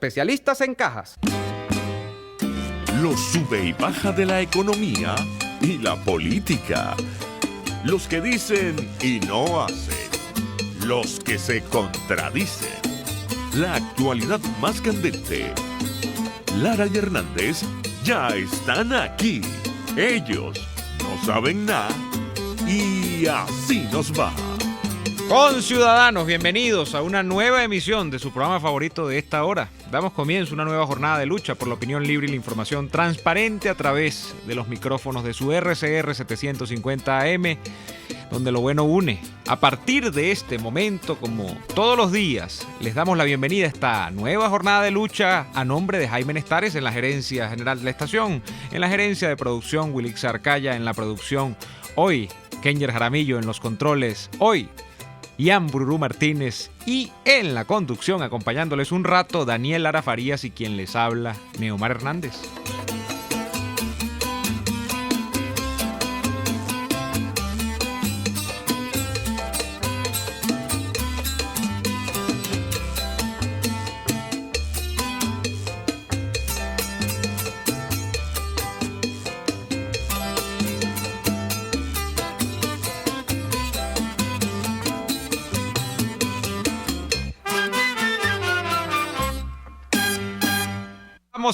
especialistas en cajas. Los sube y baja de la economía y la política. Los que dicen y no hacen. Los que se contradicen. La actualidad más candente. Lara y Hernández ya están aquí. Ellos no saben nada y así nos va. Conciudadanos, bienvenidos a una nueva emisión de su programa favorito de esta hora. Damos comienzo a una nueva jornada de lucha por la opinión libre y la información transparente a través de los micrófonos de su RCR 750 AM, donde lo bueno une. A partir de este momento, como todos los días, les damos la bienvenida a esta nueva jornada de lucha a nombre de Jaime Nestares en la gerencia general de la estación, en la gerencia de producción Wilix Arcaya en la producción, hoy Kenyer Jaramillo en los controles, hoy Ian Bururú Martínez y en la conducción, acompañándoles un rato, Daniel Lara Farías y quien les habla, Neomar Hernández.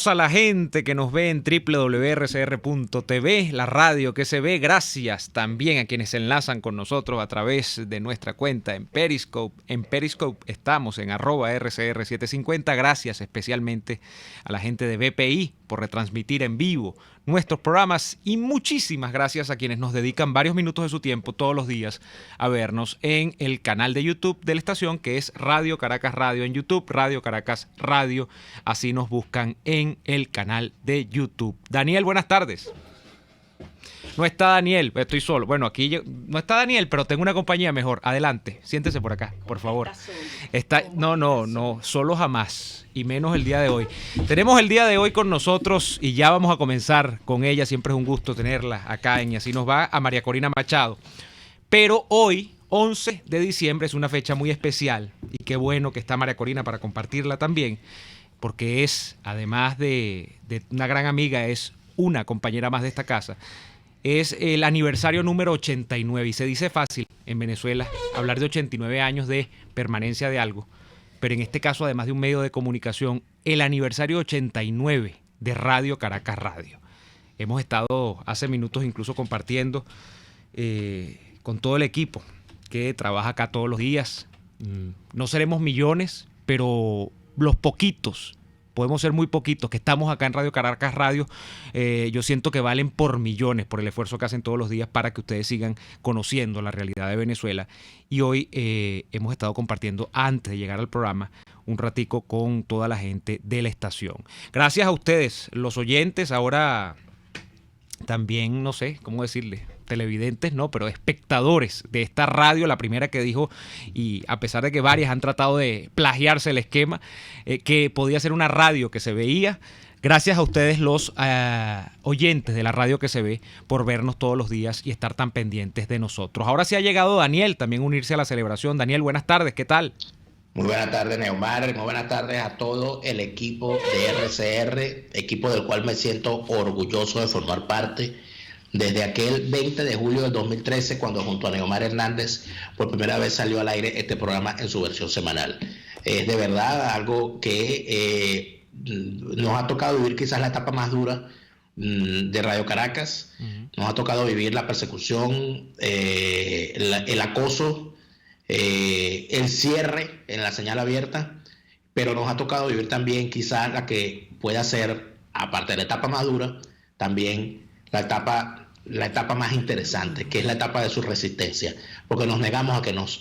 A la gente que nos ve en www.rcr.tv, la radio que se ve, gracias también a quienes se enlazan con nosotros a través de nuestra cuenta en Periscope. En Periscope estamos en @RCR750, gracias especialmente a la gente de BPI por retransmitir en vivo nuestros programas y muchísimas gracias a quienes nos dedican varios minutos de su tiempo todos los días a vernos en el canal de YouTube de la estación, que es Radio Caracas Radio en YouTube, Radio Caracas Radio, así nos buscan en el canal de YouTube. Daniel, buenas tardes. No está Daniel, estoy solo. Bueno, aquí no está Daniel, pero tengo una compañía mejor. Adelante, siéntese por acá, por favor. No, solo jamás, y menos el día de hoy. Tenemos el día de hoy con nosotros y ya vamos a comenzar con ella. Siempre es un gusto tenerla acá en Y Así Nos Va, a María Corina Machado. Pero hoy, 11 de diciembre, es una fecha muy especial y qué bueno que está María Corina para compartirla también, porque es, además de una gran amiga, es una compañera más de esta casa. Es el aniversario número 89 y se dice fácil en Venezuela hablar de 89 años de permanencia de algo, pero en este caso, además de un medio de comunicación, el aniversario 89 de Radio Caracas Radio. Hemos estado hace minutos incluso compartiendo con todo el equipo que trabaja acá todos los días. No seremos millones, pero los poquitos, podemos ser muy poquitos, que estamos acá en Radio Caracas Radio, yo siento que valen por millones por el esfuerzo que hacen todos los días para que ustedes sigan conociendo la realidad de Venezuela. Y hoy hemos estado compartiendo, antes de llegar al programa, un ratico con toda la gente de la estación. Gracias a ustedes, los oyentes, ahora también, no sé cómo decirle, televidentes no, pero espectadores de esta radio, la primera que dijo, y a pesar de que varias han tratado de plagiarse el esquema, que podía ser una radio que se veía. Gracias a ustedes los oyentes de la radio que se ve por vernos todos los días y estar tan pendientes de nosotros. Ahora sí ha llegado Daniel también a unirse a la celebración. Daniel, buenas tardes, ¿qué tal? Muy buenas tardes, Neomar, muy buenas tardes a todo el equipo de RCR, equipo del cual me siento orgulloso de formar parte desde aquel 20 de julio del 2013, cuando junto a Neomar Hernández por primera vez salió al aire este programa en su versión semanal. Es de verdad algo que nos ha tocado vivir quizás la etapa más dura de Radio Caracas. Nos ha tocado vivir la persecución, el acoso, el cierre en la señal abierta, pero nos ha tocado vivir también quizás la que pueda ser, aparte de la etapa más dura, también la etapa más interesante, que es la etapa de su resistencia, porque nos negamos a que nos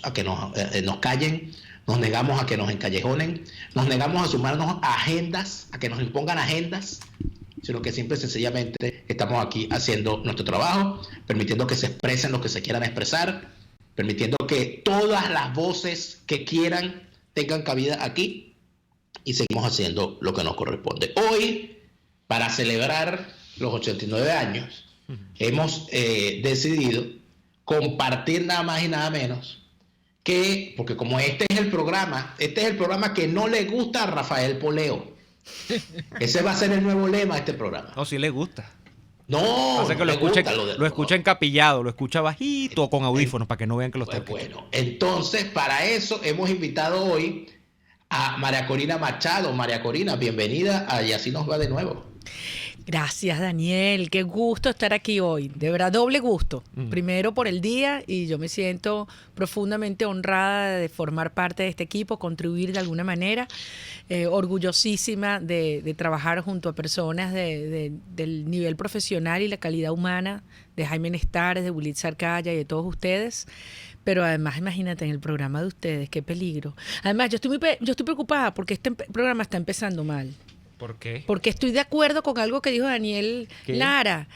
callen, nos negamos a que nos encallejonen, nos negamos a sumarnos a agendas, a que nos impongan agendas, sino que simple y sencillamente estamos aquí haciendo nuestro trabajo, permitiendo que se expresen lo que se quieran expresar, permitiendo que todas las voces que quieran tengan cabida aquí, y seguimos haciendo lo que nos corresponde. Hoy, para celebrar los 89 años, hemos decidido compartir nada más y nada menos que, porque como este es el programa que no le gusta a Rafael Poleo, Ese va a ser el nuevo lema de este programa. No, si le gusta. No, Pasa que no lo escucha encapillado, lo escucha bajito con audífonos para que no vean que lo está escuchando. Bueno, entonces para eso hemos invitado hoy a María Corina Machado. María Corina, bienvenida a Y Así Nos Va de Nuevo. Gracias, Daniel. Qué gusto estar aquí hoy. De verdad, doble gusto. Primero por el día, y yo me siento profundamente honrada de formar parte de este equipo, contribuir de alguna manera. Orgullosísima de trabajar junto a personas del nivel profesional y la calidad humana de Jaime Nestares, de Willy Sarcaya y de todos ustedes. Pero además, imagínate, en el programa de ustedes, qué peligro. Además, yo estoy preocupada porque este programa está empezando mal. ¿Por qué? Porque estoy de acuerdo con algo que dijo Daniel Lara.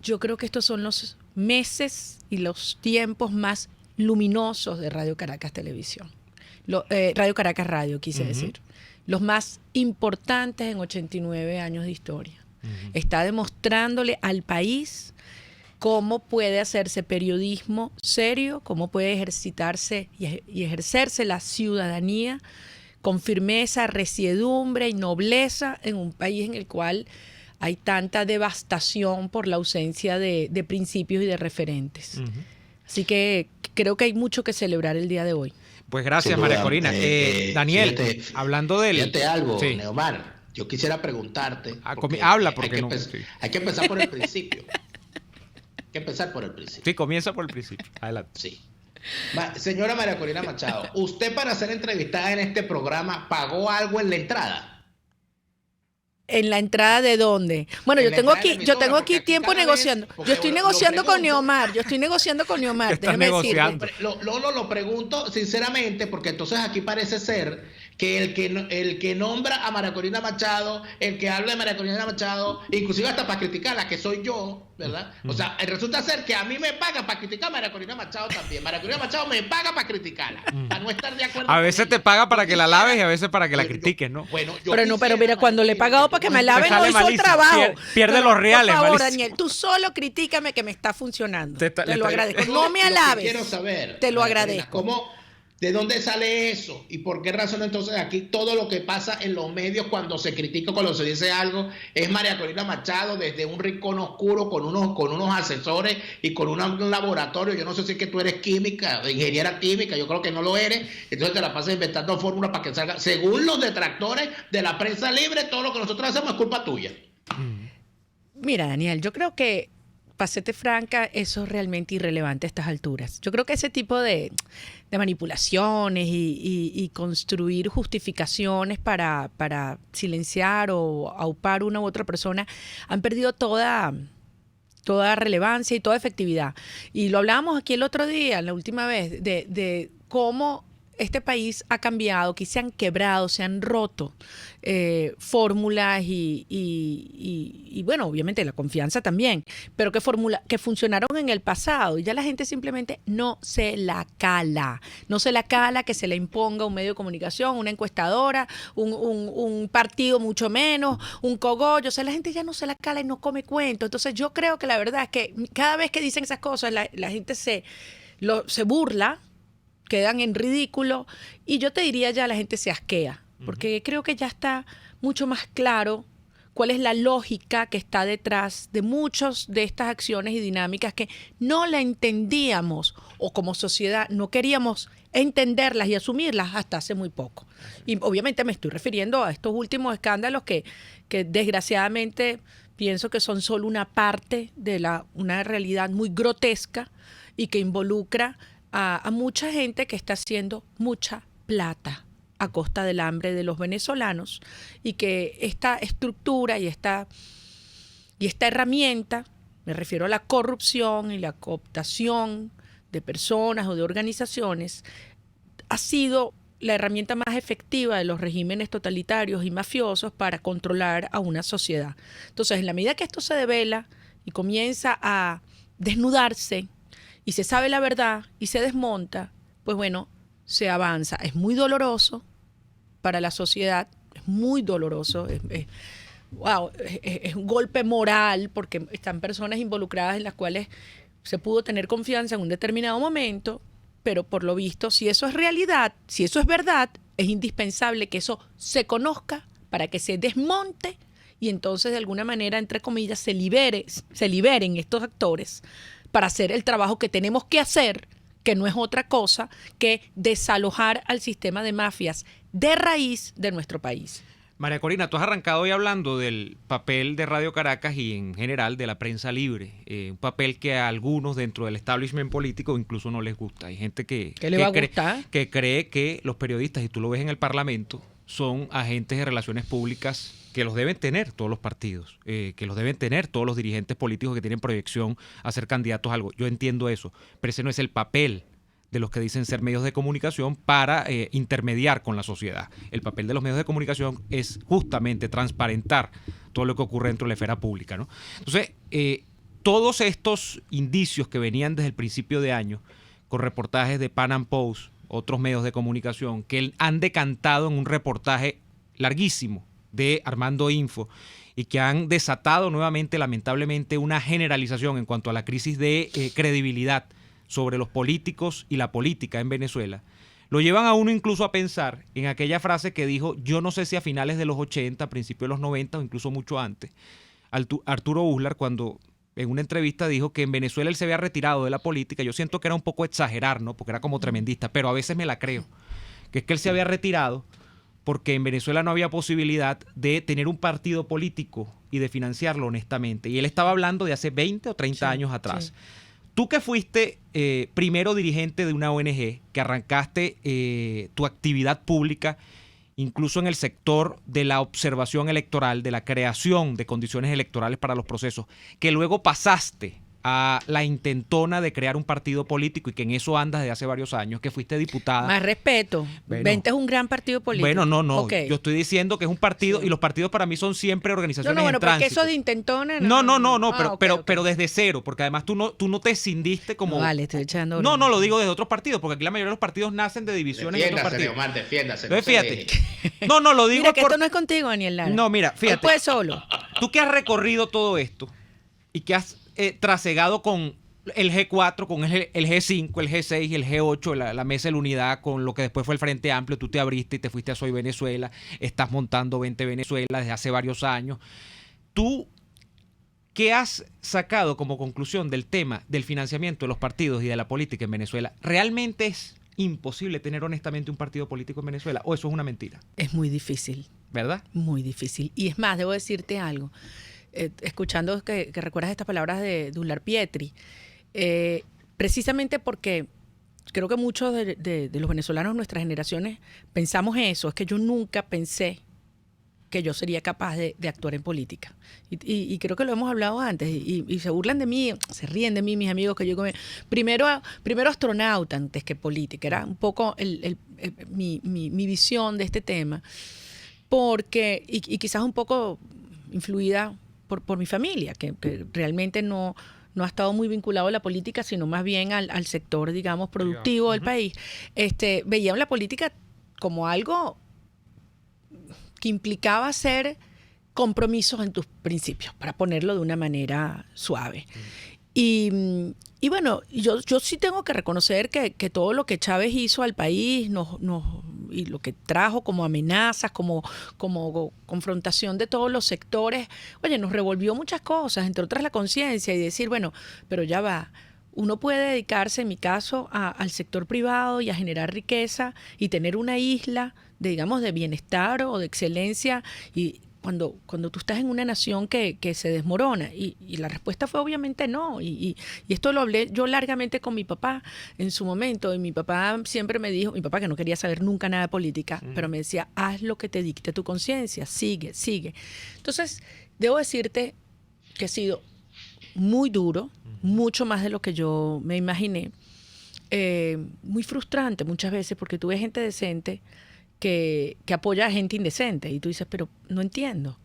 Yo creo que estos son los meses y los tiempos más luminosos de Radio Caracas Televisión. Radio Caracas Radio, quise decir. Los más importantes en 89 años de historia. Está demostrándole al país cómo puede hacerse periodismo serio, cómo puede ejercitarse y ejercerse la ciudadanía con firmeza, resiedumbre y nobleza en un país en el cual hay tanta devastación por la ausencia de principios y de referentes. Así que creo que hay mucho que celebrar el día de hoy. Pues gracias, María Corina. Daniel, hablando del... Fíjate algo, Neomar. Yo quisiera preguntarte... Habla, porque hay que empezar por el principio. Hay que empezar por el principio. Sí, comienza por el principio. Adelante. Sí. Señora María Corina Machado, ¿usted para ser entrevistada en este programa pagó algo en la entrada? ¿En la entrada de dónde? Bueno, yo tengo aquí tiempo negociando. Yo estoy negociando con Neomar. Déjeme negociando. Lo pregunto sinceramente porque entonces aquí parece ser que el que nombra a María Corina Machado, el que habla de María Corina Machado, inclusive hasta para criticarla, que soy yo, ¿verdad? O sea, resulta ser que a mí me paga para criticar a María Corina Machado también. María Corina Machado me paga para criticarla, para no estar de acuerdo. A veces te paga para que la laves y a veces para que la critiques, ¿no? Pero mira, cuando le he pagado para que me laven, no hizo el trabajo. Pierde los reales. Por favor, Daniel, tú solo critícame que me está funcionando. Te lo agradezco. No me alabes. Quiero saber. Te lo agradezco. ¿De dónde sale eso? ¿Y por qué razón entonces aquí todo lo que pasa en los medios cuando se critica, cuando se dice algo, es María Corina Machado desde un rincón oscuro con unos asesores y con un laboratorio? Yo no sé si es que tú eres química, ingeniera química, yo creo que no lo eres, entonces te la pasas inventando fórmulas para que salga. Según los detractores de la prensa libre, todo lo que nosotros hacemos es culpa tuya. Mira, Daniel, yo creo que, para serte franca, eso es realmente irrelevante a estas alturas. Yo creo que ese tipo de manipulaciones y construir justificaciones para silenciar o aupar una u otra persona han perdido toda relevancia y toda efectividad. Y lo hablábamos aquí el otro día, la última vez, de cómo este país ha cambiado, que se han quebrado, se han roto fórmulas y bueno, obviamente la confianza también, pero que funcionaron en el pasado y ya la gente simplemente no se la cala que se le imponga un medio de comunicación, una encuestadora, un partido mucho menos, un cogollo. O sea, la gente ya no se la cala y no come cuento. Entonces yo creo que la verdad es que cada vez que dicen esas cosas la gente se burla, quedan en ridículo, y yo te diría ya la gente se asquea, porque creo que ya está mucho más claro cuál es la lógica que está detrás de muchas de estas acciones y dinámicas que no la entendíamos o como sociedad no queríamos entenderlas y asumirlas hasta hace muy poco. Y obviamente me estoy refiriendo a estos últimos escándalos que desgraciadamente pienso que son solo una parte de una realidad muy grotesca y que involucra a mucha gente que está haciendo mucha plata a costa del hambre de los venezolanos, y que esta estructura y esta herramienta, me refiero a la corrupción y la cooptación de personas o de organizaciones, ha sido la herramienta más efectiva de los regímenes totalitarios y mafiosos para controlar a una sociedad. Entonces, en la medida que esto se devela y comienza a desnudarse, y se sabe la verdad y se desmonta, pues bueno, se avanza. Es muy doloroso para la sociedad, es muy doloroso, es un golpe moral, porque están personas involucradas en las cuales se pudo tener confianza en un determinado momento, pero por lo visto, si eso es realidad, si eso es verdad, es indispensable que eso se conozca para que se desmonte y entonces de alguna manera, entre comillas, se liberen estos actores para hacer el trabajo que tenemos que hacer, que no es otra cosa que desalojar al sistema de mafias de raíz de nuestro país. María Corina, tú has arrancado hoy hablando del papel de Radio Caracas y en general de la prensa libre, un papel que a algunos dentro del establishment político incluso no les gusta. Hay gente que cree que los periodistas, y tú lo ves en el Parlamento, son agentes de relaciones públicas que los deben tener todos los partidos, que los deben tener todos los dirigentes políticos que tienen proyección a ser candidatos a algo. Yo entiendo eso, pero ese no es el papel de los que dicen ser medios de comunicación para intermediar con la sociedad. El papel de los medios de comunicación es justamente transparentar todo lo que ocurre dentro de la esfera pública, ¿no? Entonces, todos estos indicios que venían desde el principio de año, con reportajes de Pan Am Post, otros medios de comunicación, que han decantado en un reportaje larguísimo de Armando Info y que han desatado nuevamente, lamentablemente, una generalización en cuanto a la crisis de credibilidad sobre los políticos y la política en Venezuela, lo llevan a uno incluso a pensar en aquella frase que dijo, yo no sé si a finales de los 80, a principios de los 90 o incluso mucho antes, Arturo Uslar, cuando en una entrevista dijo que en Venezuela él se había retirado de la política. Yo siento que era un poco exagerar, ¿no? Porque era como tremendista, pero a veces me la creo, que es que él se había retirado porque en Venezuela no había posibilidad de tener un partido político y de financiarlo honestamente. Y él estaba hablando de hace 20 o 30 años atrás. Sí. Tú que fuiste primero dirigente de una ONG, que arrancaste tu actividad pública, incluso en el sector de la observación electoral, de la creación de condiciones electorales para los procesos, que luego pasaste a la intentona de crear un partido político y que en eso andas desde hace varios años, que fuiste diputada. Más respeto. Bueno, 20 es un gran partido político. Bueno, no. Okay. Yo estoy diciendo que es un partido, sí, y los partidos para mí son siempre organizaciones en tránsito. Porque eso de intentona... Pero desde cero, porque además tú no te escindiste como... No, vale, estoy echando... No, lo digo desde otros partidos, porque aquí la mayoría de los partidos nacen de divisiones en otros partidos. Omar, defiéndase. Entonces, fíjate. No, lo digo... Mira, que esto no es contigo, Daniel Lara. No, mira, fíjate. Él puede solo. Tú que has recorrido todo esto y que has trasegado con el G4, con el G5, el G6 y el G8, la mesa de la unidad, con lo que después fue el Frente Amplio, tú te abriste y te fuiste a Soy Venezuela, estás montando 20 Venezuela desde hace varios años. ¿Tú qué has sacado como conclusión del tema del financiamiento de los partidos y de la política en Venezuela? ¿Realmente es imposible tener honestamente un partido político en Venezuela o eso es una mentira? Es muy difícil. ¿Verdad? Muy difícil. Y es más, debo decirte algo. Escuchando que recuerdas estas palabras de Uslar Pietri, precisamente porque creo que muchos de los venezolanos de nuestras generaciones pensamos eso, es que yo nunca pensé que yo sería capaz de actuar en política. Y creo que lo hemos hablado antes, y se burlan de mí, se ríen de mí mis amigos, que yo primero astronauta antes que política, era un poco mi visión de este tema, porque, y quizás un poco influida por mi familia, que realmente no ha estado muy vinculado a la política, sino más bien al sector, digamos, productivo del país. Veían la política como algo que implicaba hacer compromisos en tus principios, para ponerlo de una manera suave. Y bueno, yo sí tengo que reconocer que todo lo que Chávez hizo al país y lo que trajo como amenazas, como confrontación de todos los sectores, oye, nos revolvió muchas cosas, entre otras la conciencia, y decir, bueno, pero ya va, uno puede dedicarse, en mi caso, al sector privado y a generar riqueza y tener una isla, digamos, de bienestar o de excelencia, y cuando tú estás en una nación que se desmorona. Y la respuesta fue obviamente no. Y esto lo hablé yo largamente con mi papá en su momento. Y mi papá siempre me dijo, mi papá que no quería saber nunca nada de política, pero me decía, haz lo que te dicte tu conciencia, sigue. Entonces, debo decirte que ha sido muy duro, mucho más de lo que yo me imaginé. Muy frustrante muchas veces, porque tú ves gente decente que apoya a gente indecente y tú dices, pero no entiendo.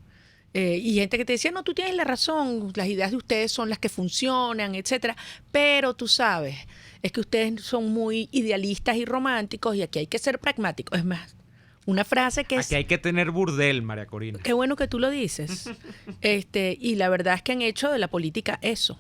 Y gente que te decía, no, tú tienes la razón, las ideas de ustedes son las que funcionan, etcétera, pero tú sabes, es que ustedes son muy idealistas y románticos y aquí hay que ser pragmáticos. Es más, una frase que es... Aquí hay que tener burdel, María Corina. Qué bueno que tú lo dices. Y la verdad es que han hecho de la política eso.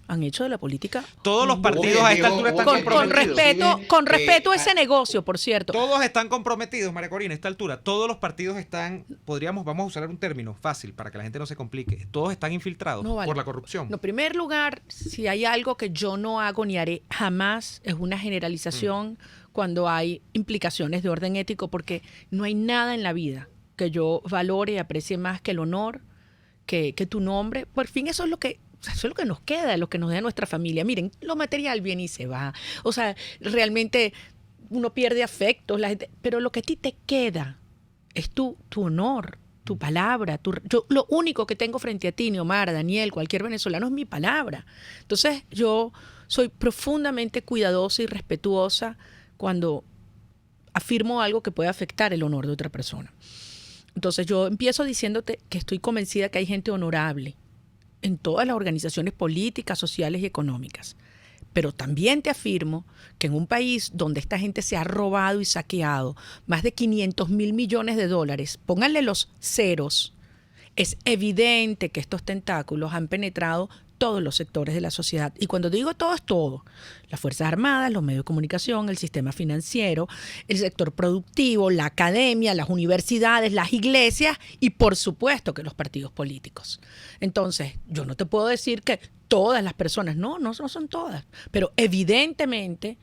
Han hecho de la política. Todos los partidos a esta altura están comprometidos. Con respeto a ese negocio, por cierto. Todos están comprometidos, María Corina, a esta altura. Todos los partidos están, vamos a usar un término fácil para que la gente no se complique. Todos están infiltrados por la corrupción. En primer lugar, si hay algo que yo no hago ni haré jamás, es una generalización cuando hay implicaciones de orden ético, porque no hay nada en la vida que yo valore y aprecie más que el honor, que tu nombre. Por fin, eso es lo que nos queda, lo que nos da nuestra familia. Miren, lo material viene y se va. O sea, realmente uno pierde afectos, pero lo que a ti te queda es tu honor, tu palabra. Yo lo único que tengo frente a ti, Neomar, Daniel, cualquier venezolano, es mi palabra. Entonces, yo soy profundamente cuidadosa y respetuosa cuando afirmo algo que puede afectar el honor de otra persona. Entonces, yo empiezo diciéndote que estoy convencida que hay gente honorable en todas las organizaciones políticas, sociales y económicas. Pero también te afirmo que en un país donde esta gente se ha robado y saqueado más de 500 mil millones de dólares, pónganle los ceros, es evidente que estos tentáculos han penetrado todos los sectores de la sociedad. Y cuando digo todo, es todo. Las Fuerzas Armadas, los medios de comunicación, el sistema financiero, el sector productivo, la academia, las universidades, las iglesias y, por supuesto, que los partidos políticos. Entonces, yo no te puedo decir que todas las personas, no son todas, pero evidentemente,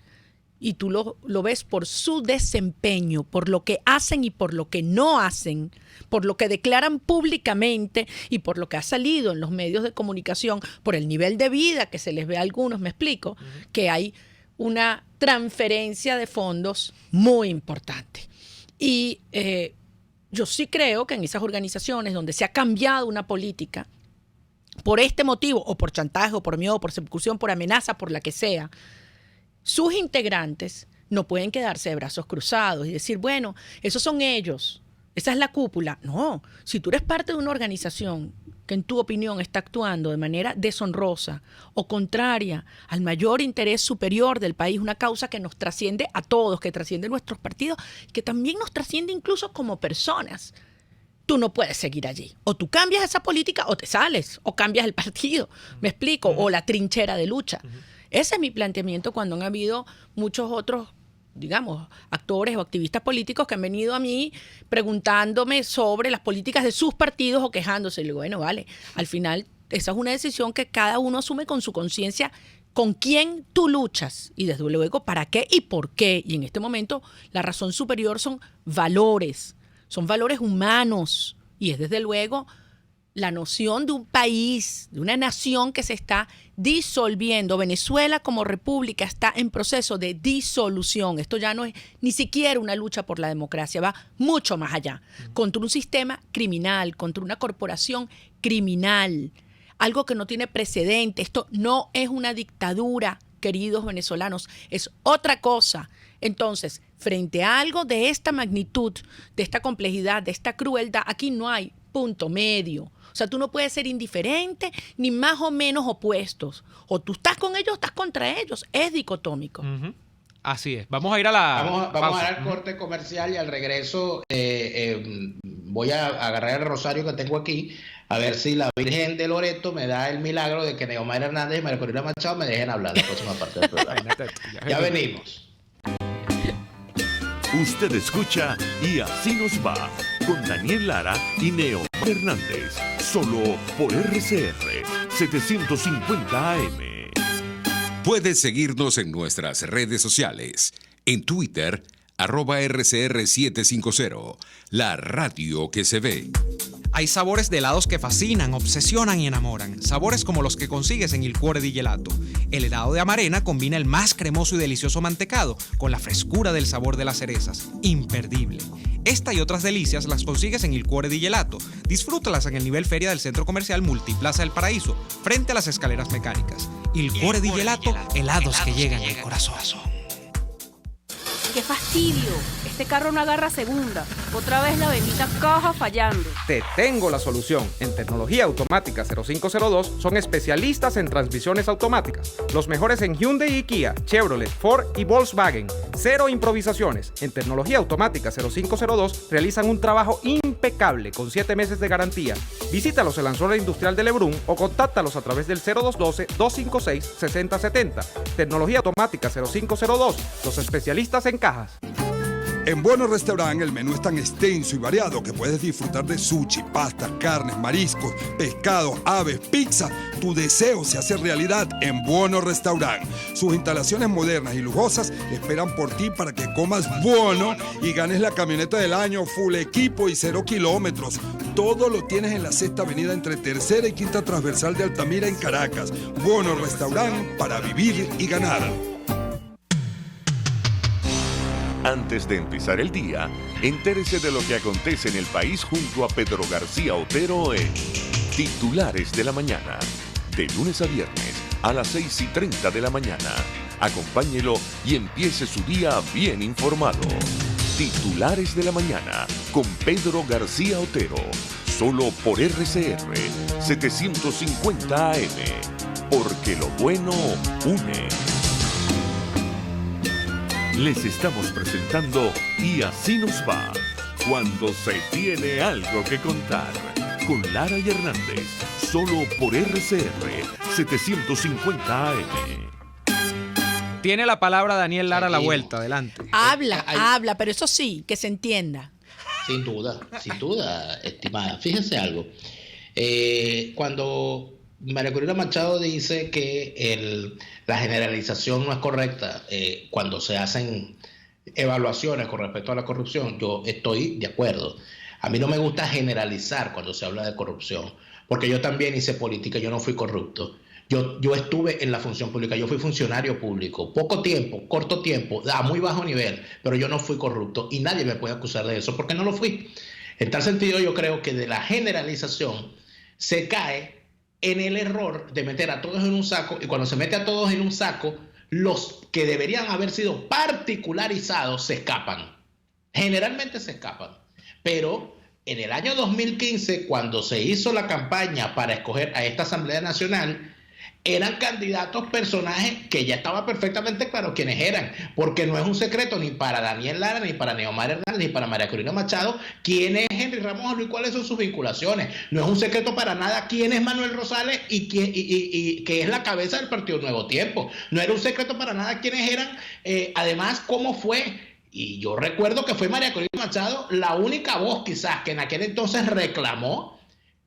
y tú lo ves por su desempeño, por lo que hacen y por lo que no hacen, por lo que declaran públicamente y por lo que ha salido en los medios de comunicación, por el nivel de vida que se les ve a algunos, me explico, que hay una transferencia de fondos muy importante. Y yo sí creo que en esas organizaciones donde se ha cambiado una política por este motivo, o por chantaje, o por miedo, por persecución, por amenaza, por la que sea, sus integrantes no pueden quedarse de brazos cruzados y decir, bueno, esos son ellos, esa es la cúpula. No, si tú eres parte de una organización que en tu opinión está actuando de manera deshonrosa o contraria al mayor interés superior del país, una causa que nos trasciende a todos, que trasciende nuestros partidos, que también nos trasciende incluso como personas, tú no puedes seguir allí. O tú cambias esa política o te sales, o cambias el partido, ¿me explico? O la trinchera de lucha. Ese es mi planteamiento cuando han habido muchos otros, digamos, actores o activistas políticos que han venido a mí preguntándome sobre las políticas de sus partidos o quejándose. Y le digo, bueno, vale, al final esa es una decisión que cada uno asume con su conciencia, con quién tú luchas y desde luego para qué y por qué. Y en este momento la razón superior son valores humanos y es desde luego la noción de un país, de una nación que se está disolviendo. Venezuela como república está en proceso de disolución. Esto ya no es ni siquiera una lucha por la democracia, va mucho más allá. Contra un sistema criminal, contra una corporación criminal, algo que no tiene precedente. Esto no es una dictadura, queridos venezolanos, es otra cosa. Entonces, frente a algo de esta magnitud, de esta complejidad, de esta crueldad, aquí no hay punto medio. O sea, tú no puedes ser indiferente ni más o menos opuestos. O tú estás con ellos o estás contra ellos. Es dicotómico. Así es. Vamos a ir a la Vamos a ir al corte comercial y al regreso voy a agarrar el rosario que tengo aquí a ver si la Virgen de Loreto me da el milagro de que Neomar Hernández y María Corina Machado me dejen hablar la próxima parte del programa. Ya venimos. Usted escucha Y Así Nos Va con Daniel Lara y Neomar Hernández, solo por RCR 750 AM. Puedes seguirnos en nuestras redes sociales. En Twitter, @RCR750, la radio que se ve. Hay sabores de helados que fascinan, obsesionan y enamoran. Sabores como los que consigues en Il Cuore di Gelato. El helado de Amarena combina el más cremoso y delicioso mantecado con la frescura del sabor de las cerezas. Imperdible. Esta y otras delicias las consigues en Il Cuore di Gelato. Disfrútalas en el nivel feria del Centro Comercial Multiplaza del Paraíso, frente a las escaleras mecánicas. Il Cuore di Gelato, helados que llegan al corazón. ¡Qué fastidio! Este carro no agarra segunda. Otra vez la bendita caja fallando. Te tengo la solución. En Tecnología Automática 0502 son especialistas en transmisiones automáticas. Los mejores en Hyundai y Kia, Chevrolet, Ford y Volkswagen. Cero improvisaciones. En Tecnología Automática 0502 realizan un trabajo impecable con 7 meses de garantía. Visítalos en la zona industrial de Lebrún o contáctalos a través del 0212-256-6070. Tecnología Automática 0502, los especialistas en cajas. En Bueno Restaurant el menú es tan extenso y variado que puedes disfrutar de sushi, pastas, carnes, mariscos, pescados, aves, pizza. Tu deseo se hace realidad en Bueno Restaurant. Sus instalaciones modernas y lujosas esperan por ti para que comas bueno y ganes la camioneta del año, full equipo y 0 kilómetros. Todo lo tienes en la Sexta Avenida entre Tercera y Quinta Transversal de Altamira en Caracas. Bueno Restaurant, para vivir y ganar. Antes de empezar el día, entérese de lo que acontece en el país junto a Pedro García Otero en Titulares de la Mañana. De lunes a viernes a las 6:30 de la mañana. Acompáñelo y empiece su día bien informado. Titulares de la Mañana con Pedro García Otero. Solo por RCR 750 AM. Porque lo bueno une. Les estamos presentando Y así nos va, cuando se tiene algo que contar, con Lara y Hernández, solo por RCR 750 AM. Tiene la palabra Daniel Lara a la vuelta, adelante. Habla, pero eso sí, que se entienda. Sin duda, estimada. Fíjense algo. Cuando María Corina Machado dice que la generalización no es correcta cuando se hacen evaluaciones con respecto a la corrupción, yo estoy de acuerdo. A mí no me gusta generalizar cuando se habla de corrupción, porque yo también hice política, yo no fui corrupto. Yo estuve en la función pública, yo fui funcionario público, poco tiempo, corto tiempo, a muy bajo nivel, pero yo no fui corrupto y nadie me puede acusar de eso porque no lo fui. En tal sentido, yo creo que de la generalización se cae en el error de meter a todos en un saco, y cuando se mete a todos en un saco, los que deberían haber sido particularizados se escapan. Generalmente se escapan. Pero en el año 2015, cuando se hizo la campaña para escoger a esta Asamblea Nacional, eran candidatos personajes que ya estaba perfectamente claro quiénes eran, porque no es un secreto ni para Daniel Lara, ni para Neomar Hernández, ni para María Corina Machado quién es Henry Ramos Alú y cuáles son sus vinculaciones. No es un secreto para nada quién es Manuel Rosales y que es la cabeza del Partido Nuevo Tiempo. No era un secreto para nada quiénes eran, además cómo fue. Y yo recuerdo que fue María Corina Machado la única voz quizás que en aquel entonces reclamó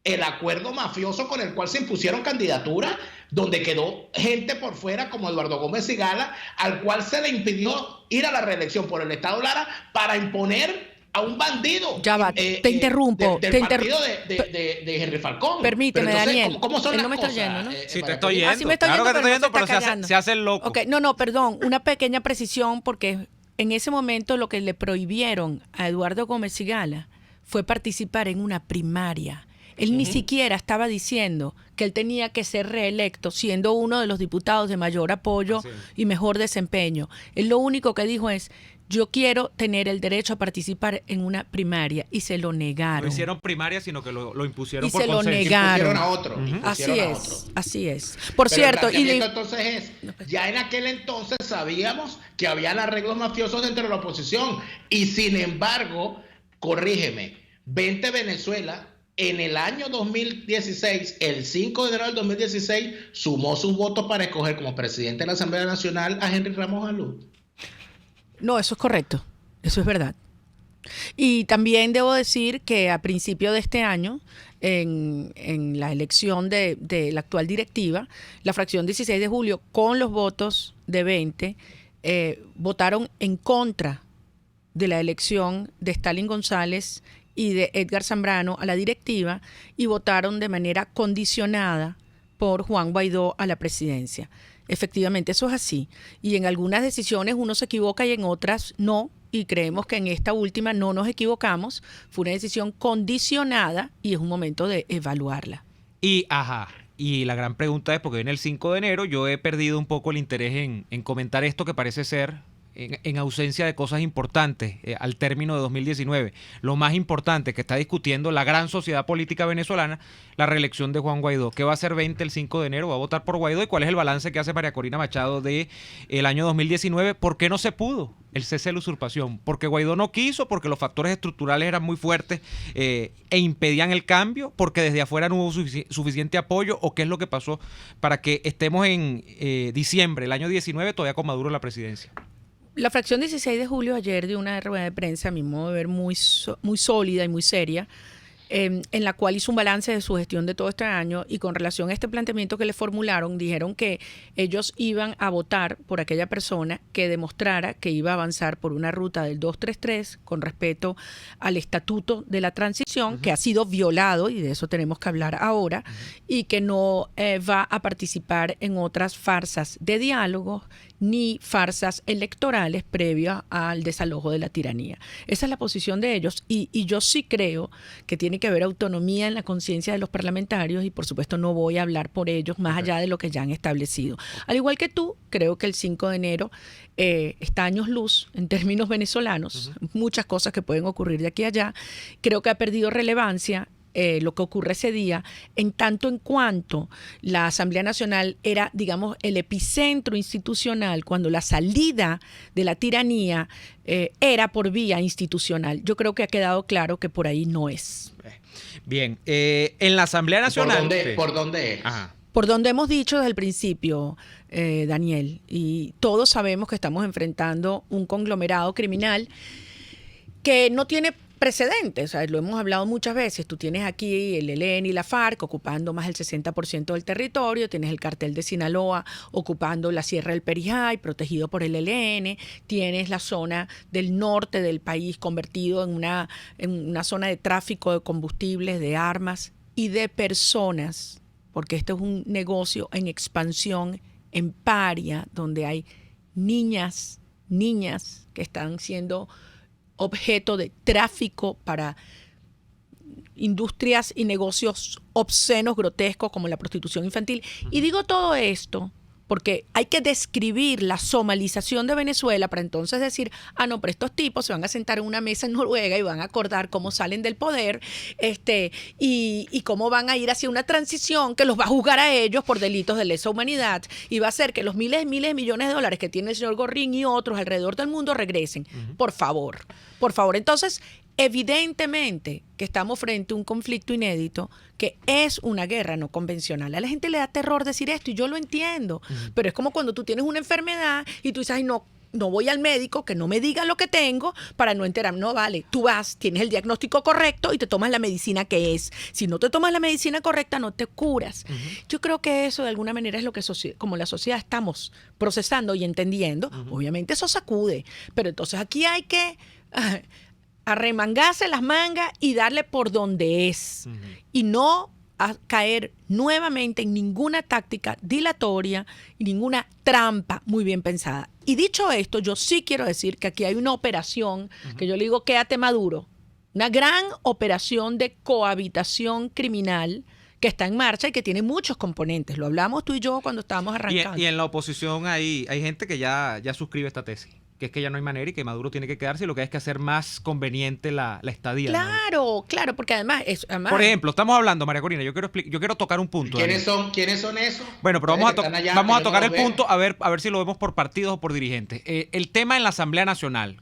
el acuerdo mafioso con el cual se impusieron candidaturas, donde quedó gente por fuera como Eduardo Gómez Sigala, al cual se le impidió ir a la reelección por el Estado Lara para imponer a un bandido. Ya va, te interrumpo. Del partido de Henry Falcón. Permíteme, entonces, Daniel. ¿cómo son Él las no me está cosas? oyendo, ¿no? Sí, te estoy yendo. Así me está Claro que te estoy yendo, pero se hace el loco. Okay, no, perdón. Una pequeña precisión, porque en ese momento lo que le prohibieron a Eduardo Gómez Sigala fue participar en una primaria. Él ni siquiera estaba diciendo que él tenía que ser reelecto siendo uno de los diputados de mayor apoyo y mejor desempeño. Él lo único que dijo es: yo quiero tener el derecho a participar en una primaria, y se lo negaron. No hicieron primaria, sino que lo impusieron y por se lo consenso. negaron. Impusieron a otro. Así es. Por Pero cierto, el planteamiento entonces es, ya en aquel entonces sabíamos que habían arreglos mafiosos dentro de la oposición, y sin embargo, corrígeme, 20 Venezuela en el año 2016, el 5 de enero del 2016, sumó sus votos para escoger como presidente de la Asamblea Nacional a Henry Ramos Alú. No, eso es correcto, eso es verdad. Y también debo decir que a principio de este año, en la elección de la actual directiva, la fracción 16 de julio, con los votos de 20, votaron en contra de la elección de Stalin González y de Edgar Zambrano a la directiva, y votaron de manera condicionada por Juan Guaidó a la presidencia. Efectivamente, eso es así. Y en algunas decisiones uno se equivoca y en otras no. Y creemos que en esta última no nos equivocamos. Fue una decisión condicionada y es un momento de evaluarla. Y la gran pregunta es, porque viene el 5 de enero, yo he perdido un poco el interés en comentar esto que parece ser en ausencia de cosas importantes al término de 2019. Lo más importante que está discutiendo la gran sociedad política venezolana, la reelección de Juan Guaidó. ¿Qué va a hacer 20 el 5 de enero? ¿Va a votar por Guaidó? ¿Y cuál es el balance que hace María Corina Machado del año 2019? ¿Por qué no se pudo el cese de la usurpación? ¿Porque Guaidó no quiso? ¿Porque los factores estructurales eran muy fuertes e impedían el cambio? ¿Porque desde afuera no hubo suficiente apoyo? ¿O qué es lo que pasó para que estemos en diciembre, el año 19, todavía con Maduro en la presidencia? La fracción 16 de julio ayer dio una rueda de prensa, a mi modo de ver, muy sólida y muy seria, en la cual hizo un balance de su gestión de todo este año, y con relación a este planteamiento que le formularon, dijeron que ellos iban a votar por aquella persona que demostrara que iba a avanzar por una ruta del 233 con respecto al estatuto de la transición, que ha sido violado, y de eso tenemos que hablar ahora, y que no va a participar en otras farsas de diálogo ni farsas electorales previas al desalojo de la tiranía. Esa es la posición de ellos, y yo sí creo que tiene que haber autonomía en la conciencia de los parlamentarios, y por supuesto no voy a hablar por ellos más allá de lo que ya han establecido. Al igual que tú, creo que el 5 de enero está años luz en términos venezolanos, muchas cosas que pueden ocurrir de aquí a allá. Creo que ha perdido relevancia lo que ocurre ese día, en tanto en cuanto la Asamblea Nacional era, digamos, el epicentro institucional, cuando la salida de la tiranía era por vía institucional. Yo creo que ha quedado claro que por ahí no es. Bien, en la Asamblea Nacional... ¿Por dónde es? Ajá. Por donde hemos dicho desde el principio, Daniel, y todos sabemos que estamos enfrentando un conglomerado criminal que no tiene precedentes, o sea, lo hemos hablado muchas veces. Tú tienes aquí el ELN y la FARC ocupando más del 60% del territorio, tienes el cartel de Sinaloa ocupando la Sierra del Perijay, protegido por el ELN, tienes la zona del norte del país convertido en una zona de tráfico de combustibles, de armas y de personas, porque este es un negocio en expansión, en paria, donde hay niñas que están siendo objeto de tráfico para industrias y negocios obscenos, grotescos, como la prostitución infantil. Y digo todo esto porque hay que describir la somalización de Venezuela para entonces decir, no, pero estos tipos se van a sentar en una mesa en Noruega y van a acordar cómo salen del poder, y cómo van a ir hacia una transición que los va a juzgar a ellos por delitos de lesa humanidad, y va a hacer que los miles de millones de dólares que tiene el señor Gorrín y otros alrededor del mundo regresen. Por favor. Entonces, evidentemente que estamos frente a un conflicto inédito, que es una guerra no convencional. A la gente le da terror decir esto, y yo lo entiendo, pero es como cuando tú tienes una enfermedad y tú dices, ay, no voy al médico, que no me digan lo que tengo para no enterarme. No, vale, tú vas, tienes el diagnóstico correcto y te tomas la medicina que es. Si no te tomas la medicina correcta, no te curas. Yo creo que eso de alguna manera es lo que como la sociedad estamos procesando y entendiendo. Obviamente eso sacude, pero entonces aquí hay que arremangarse las mangas y darle por donde es, y no a caer nuevamente en ninguna táctica dilatoria y ninguna trampa muy bien pensada. Y dicho esto, yo sí quiero decir que aquí hay una operación que yo le digo, quédate Maduro, una gran operación de cohabitación criminal que está en marcha y que tiene muchos componentes. Lo hablamos tú y yo cuando estábamos arrancando. Y en la oposición hay gente que ya suscribe esta tesis, que es que ya no hay manera y que Maduro tiene que quedarse, y lo que hay es que hacer más conveniente la estadía. Claro, porque además... Por ejemplo, estamos hablando, María Corina, yo quiero tocar un punto. ¿Quiénes son esos? Bueno, pero vamos a tocar el punto, a ver si lo vemos por partidos o por dirigentes. El tema en la Asamblea Nacional,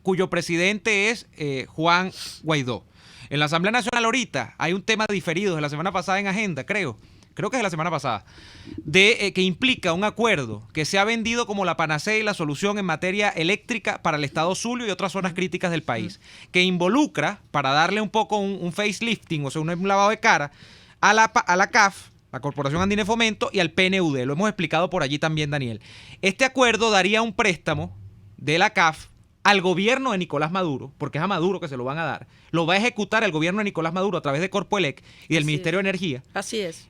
cuyo presidente es Juan Guaidó. En la Asamblea Nacional ahorita hay un tema diferido de la semana pasada en agenda, creo que es de la semana pasada, que implica un acuerdo que se ha vendido como la panacea y la solución en materia eléctrica para el estado Zulia y otras zonas críticas del país, que involucra, para darle un poco un facelifting, o sea, un lavado de cara, a la CAF, la Corporación Andina de Fomento, y al PNUD. Lo hemos explicado por allí también, Daniel. Este acuerdo daría un préstamo de la CAF al gobierno de Nicolás Maduro, porque es a Maduro que se lo van a dar. Lo va a ejecutar el gobierno de Nicolás Maduro a través de Corpoelec y del Ministerio de Energía. Así es.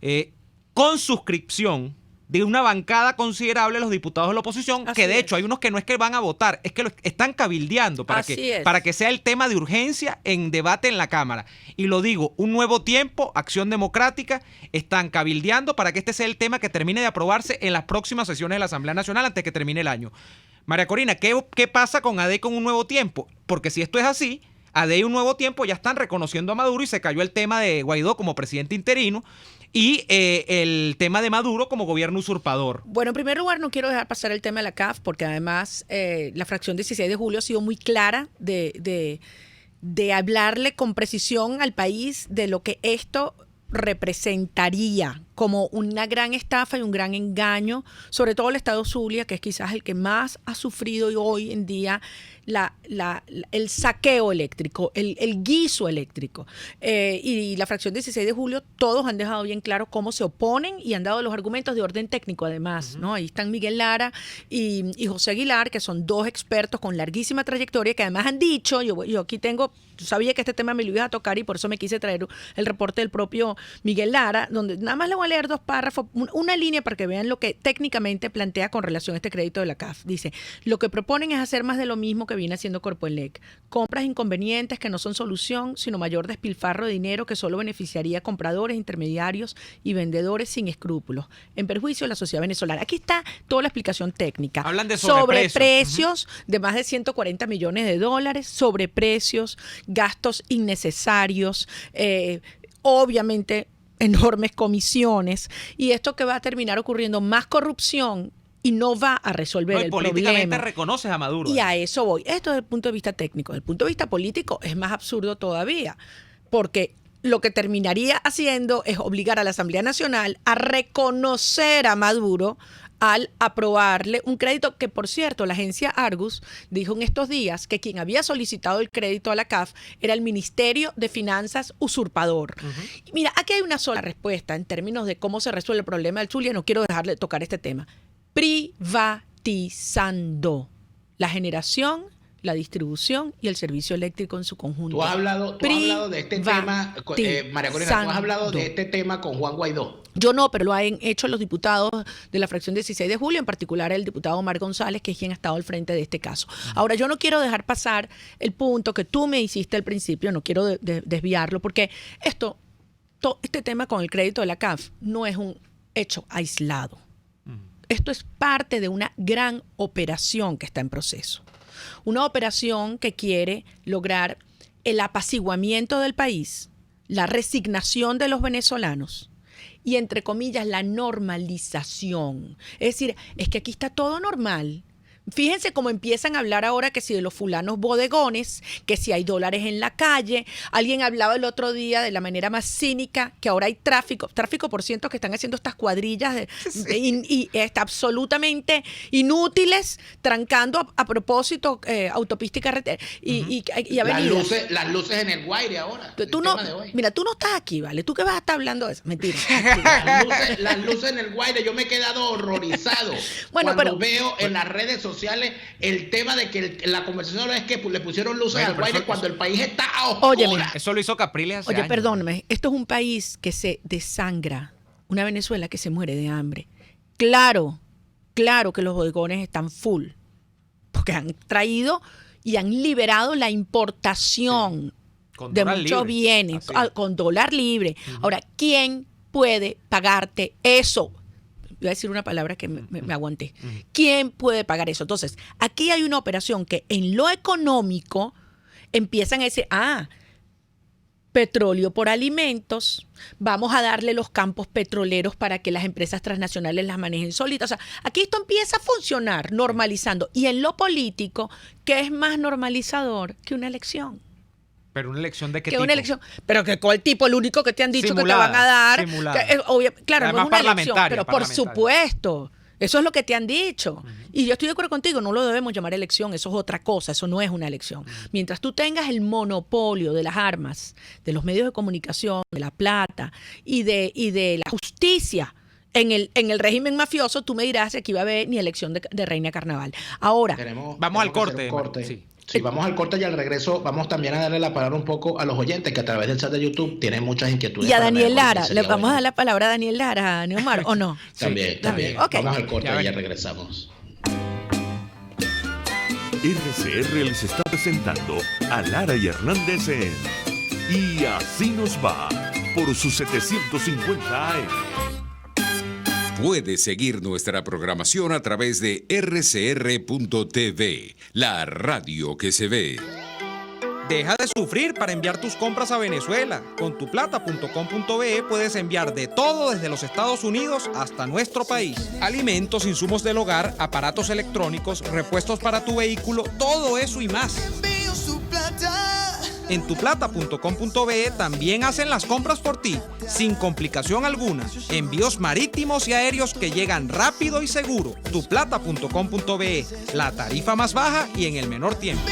Con suscripción de una bancada considerable de los diputados de la oposición, que de hecho hay unos que no es que van a votar, es que lo están cabildeando para que sea el tema de urgencia en debate en la Cámara. Y lo digo, Un Nuevo Tiempo, Acción Democrática, están cabildeando para que este sea el tema que termine de aprobarse en las próximas sesiones de la Asamblea Nacional antes que termine el año. María Corina, ¿qué pasa con AD con un nuevo tiempo? Porque si esto es así, AD y un nuevo tiempo ya están reconociendo a Maduro y se cayó el tema de Guaidó como presidente interino y el tema de Maduro como gobierno usurpador. Bueno, en primer lugar, no quiero dejar pasar el tema de la CAF, porque además la fracción 16 de julio ha sido muy clara de hablarle con precisión al país de lo que esto representaría como una gran estafa y un gran engaño, sobre todo el Estado Zulia, que es quizás el que más ha sufrido hoy en día el saqueo eléctrico, el guiso eléctrico. Y la fracción 16 de julio, todos han dejado bien claro cómo se oponen y han dado los argumentos de orden técnico además, ¿no? Ahí están Miguel Lara y José Aguilar, que son dos expertos con larguísima trayectoria, que además han dicho, yo aquí tengo, sabía que este tema me lo ibas a tocar y por eso me quise traer el reporte del propio Miguel Lara, donde nada más le voy a leer dos párrafos, una línea para que vean lo que técnicamente plantea con relación a este crédito de la CAF. Dice, lo que proponen es hacer más de lo mismo que viene haciendo Corpoelec. Compras inconvenientes que no son solución, sino mayor despilfarro de dinero que solo beneficiaría a compradores, intermediarios y vendedores sin escrúpulos, en perjuicio de la sociedad venezolana. Aquí está toda la explicación técnica. Hablan de sobreprecios de más de 140 millones de dólares, sobreprecios, gastos innecesarios, obviamente enormes comisiones, y esto que va a terminar ocurriendo más corrupción y no va a resolver el problema. Políticamente reconoces a Maduro. Y a eso voy. Esto desde el punto de vista técnico. Desde el punto de vista político es más absurdo todavía, porque lo que terminaría haciendo es obligar a la Asamblea Nacional a reconocer a Maduro al aprobarle un crédito que, por cierto, la agencia Argus dijo en estos días que quien había solicitado el crédito a la CAF era el Ministerio de Finanzas usurpador. Y mira, aquí hay una sola respuesta en términos de cómo se resuelve el problema del Zulia. No quiero dejarle de tocar este tema. Privatizando la generación, la distribución y el servicio eléctrico en su conjunto. Tú has hablado de este tema, María Corina, tú has hablado de este tema con Juan Guaidó. Yo no, pero lo han hecho los diputados de la fracción 16 de julio, en particular el diputado Omar González, que es quien ha estado al frente de este caso. Ahora, yo no quiero dejar pasar el punto que tú me hiciste al principio, no quiero desviarlo, porque este tema con el crédito de la CAF no es un hecho aislado. Esto es parte de una gran operación que está en proceso. Una operación que quiere lograr el apaciguamiento del país, la resignación de los venezolanos y, entre comillas, la normalización. Es decir, es que aquí está todo normal. Fíjense cómo empiezan a hablar ahora que si de los fulanos bodegones, que si hay dólares en la calle. Alguien hablaba el otro día de la manera más cínica que ahora hay tráfico por ciento que están haciendo estas cuadrillas y está absolutamente inútiles, trancando a propósito autopista y carretera y avenidas. Las luces en el Guaire ahora. Mira, tú no estás aquí, ¿vale? ¿Tú qué vas a estar hablando de eso? Mentira. Las luces en el Guaire, yo me he quedado horrorizado cuando veo en las redes sociales el tema de que la conversación es que le pusieron luces al Guaire cuando el país está a oscuras. Óyeme, eso lo hizo Capriles hace años. Perdóname, esto es un país que se desangra, una Venezuela que se muere de hambre. Claro que los bodegones están full, porque han traído y han liberado la importación de muchos bienes con dólar libre. Ahora, ¿quién puede pagarte eso? Voy a decir una palabra que me aguanté. ¿Quién puede pagar eso? Entonces, aquí hay una operación que en lo económico empiezan a decir, petróleo por alimentos, vamos a darle los campos petroleros para que las empresas transnacionales las manejen solitas. O sea, aquí esto empieza a funcionar normalizando. Y en lo político, ¿qué es más normalizador que una elección? ¿Pero una elección de qué tipo? Una elección, pero que ¿cuál tipo? El único que te han dicho simulada, que te van a dar. Claro, además, no es una elección, pero por supuesto, eso es lo que te han dicho. Y yo estoy de acuerdo contigo, no lo debemos llamar elección, eso es otra cosa, eso no es una elección. Mientras tú tengas el monopolio de las armas, de los medios de comunicación, de la plata y de la justicia en el régimen mafioso, tú me dirás si aquí va a haber ni elección de Reina Carnaval. Ahora, vamos al corte. Sí, vamos al corte y al regreso vamos también a darle la palabra un poco a los oyentes que a través del chat de YouTube tienen muchas inquietudes. Y a Daniel Lara, ¿le vamos a dar la palabra a Daniel Lara, Neomar, o no? También. Okay. Vamos al corte y ya regresamos. RCR les está presentando a Lara y Hernández en Y Así Nos Va por sus 750 AM. Puedes seguir nuestra programación a través de rcr.tv, la radio que se ve. Deja de sufrir para enviar tus compras a Venezuela. Con tuplata.com.be puedes enviar de todo desde los Estados Unidos hasta nuestro país. Alimentos, insumos del hogar, aparatos electrónicos, repuestos para tu vehículo, todo eso y más. En tuplata.com.be también hacen las compras por ti, sin complicación alguna. Envíos marítimos y aéreos que llegan rápido y seguro. Tuplata.com.be, la tarifa más baja y en el menor tiempo.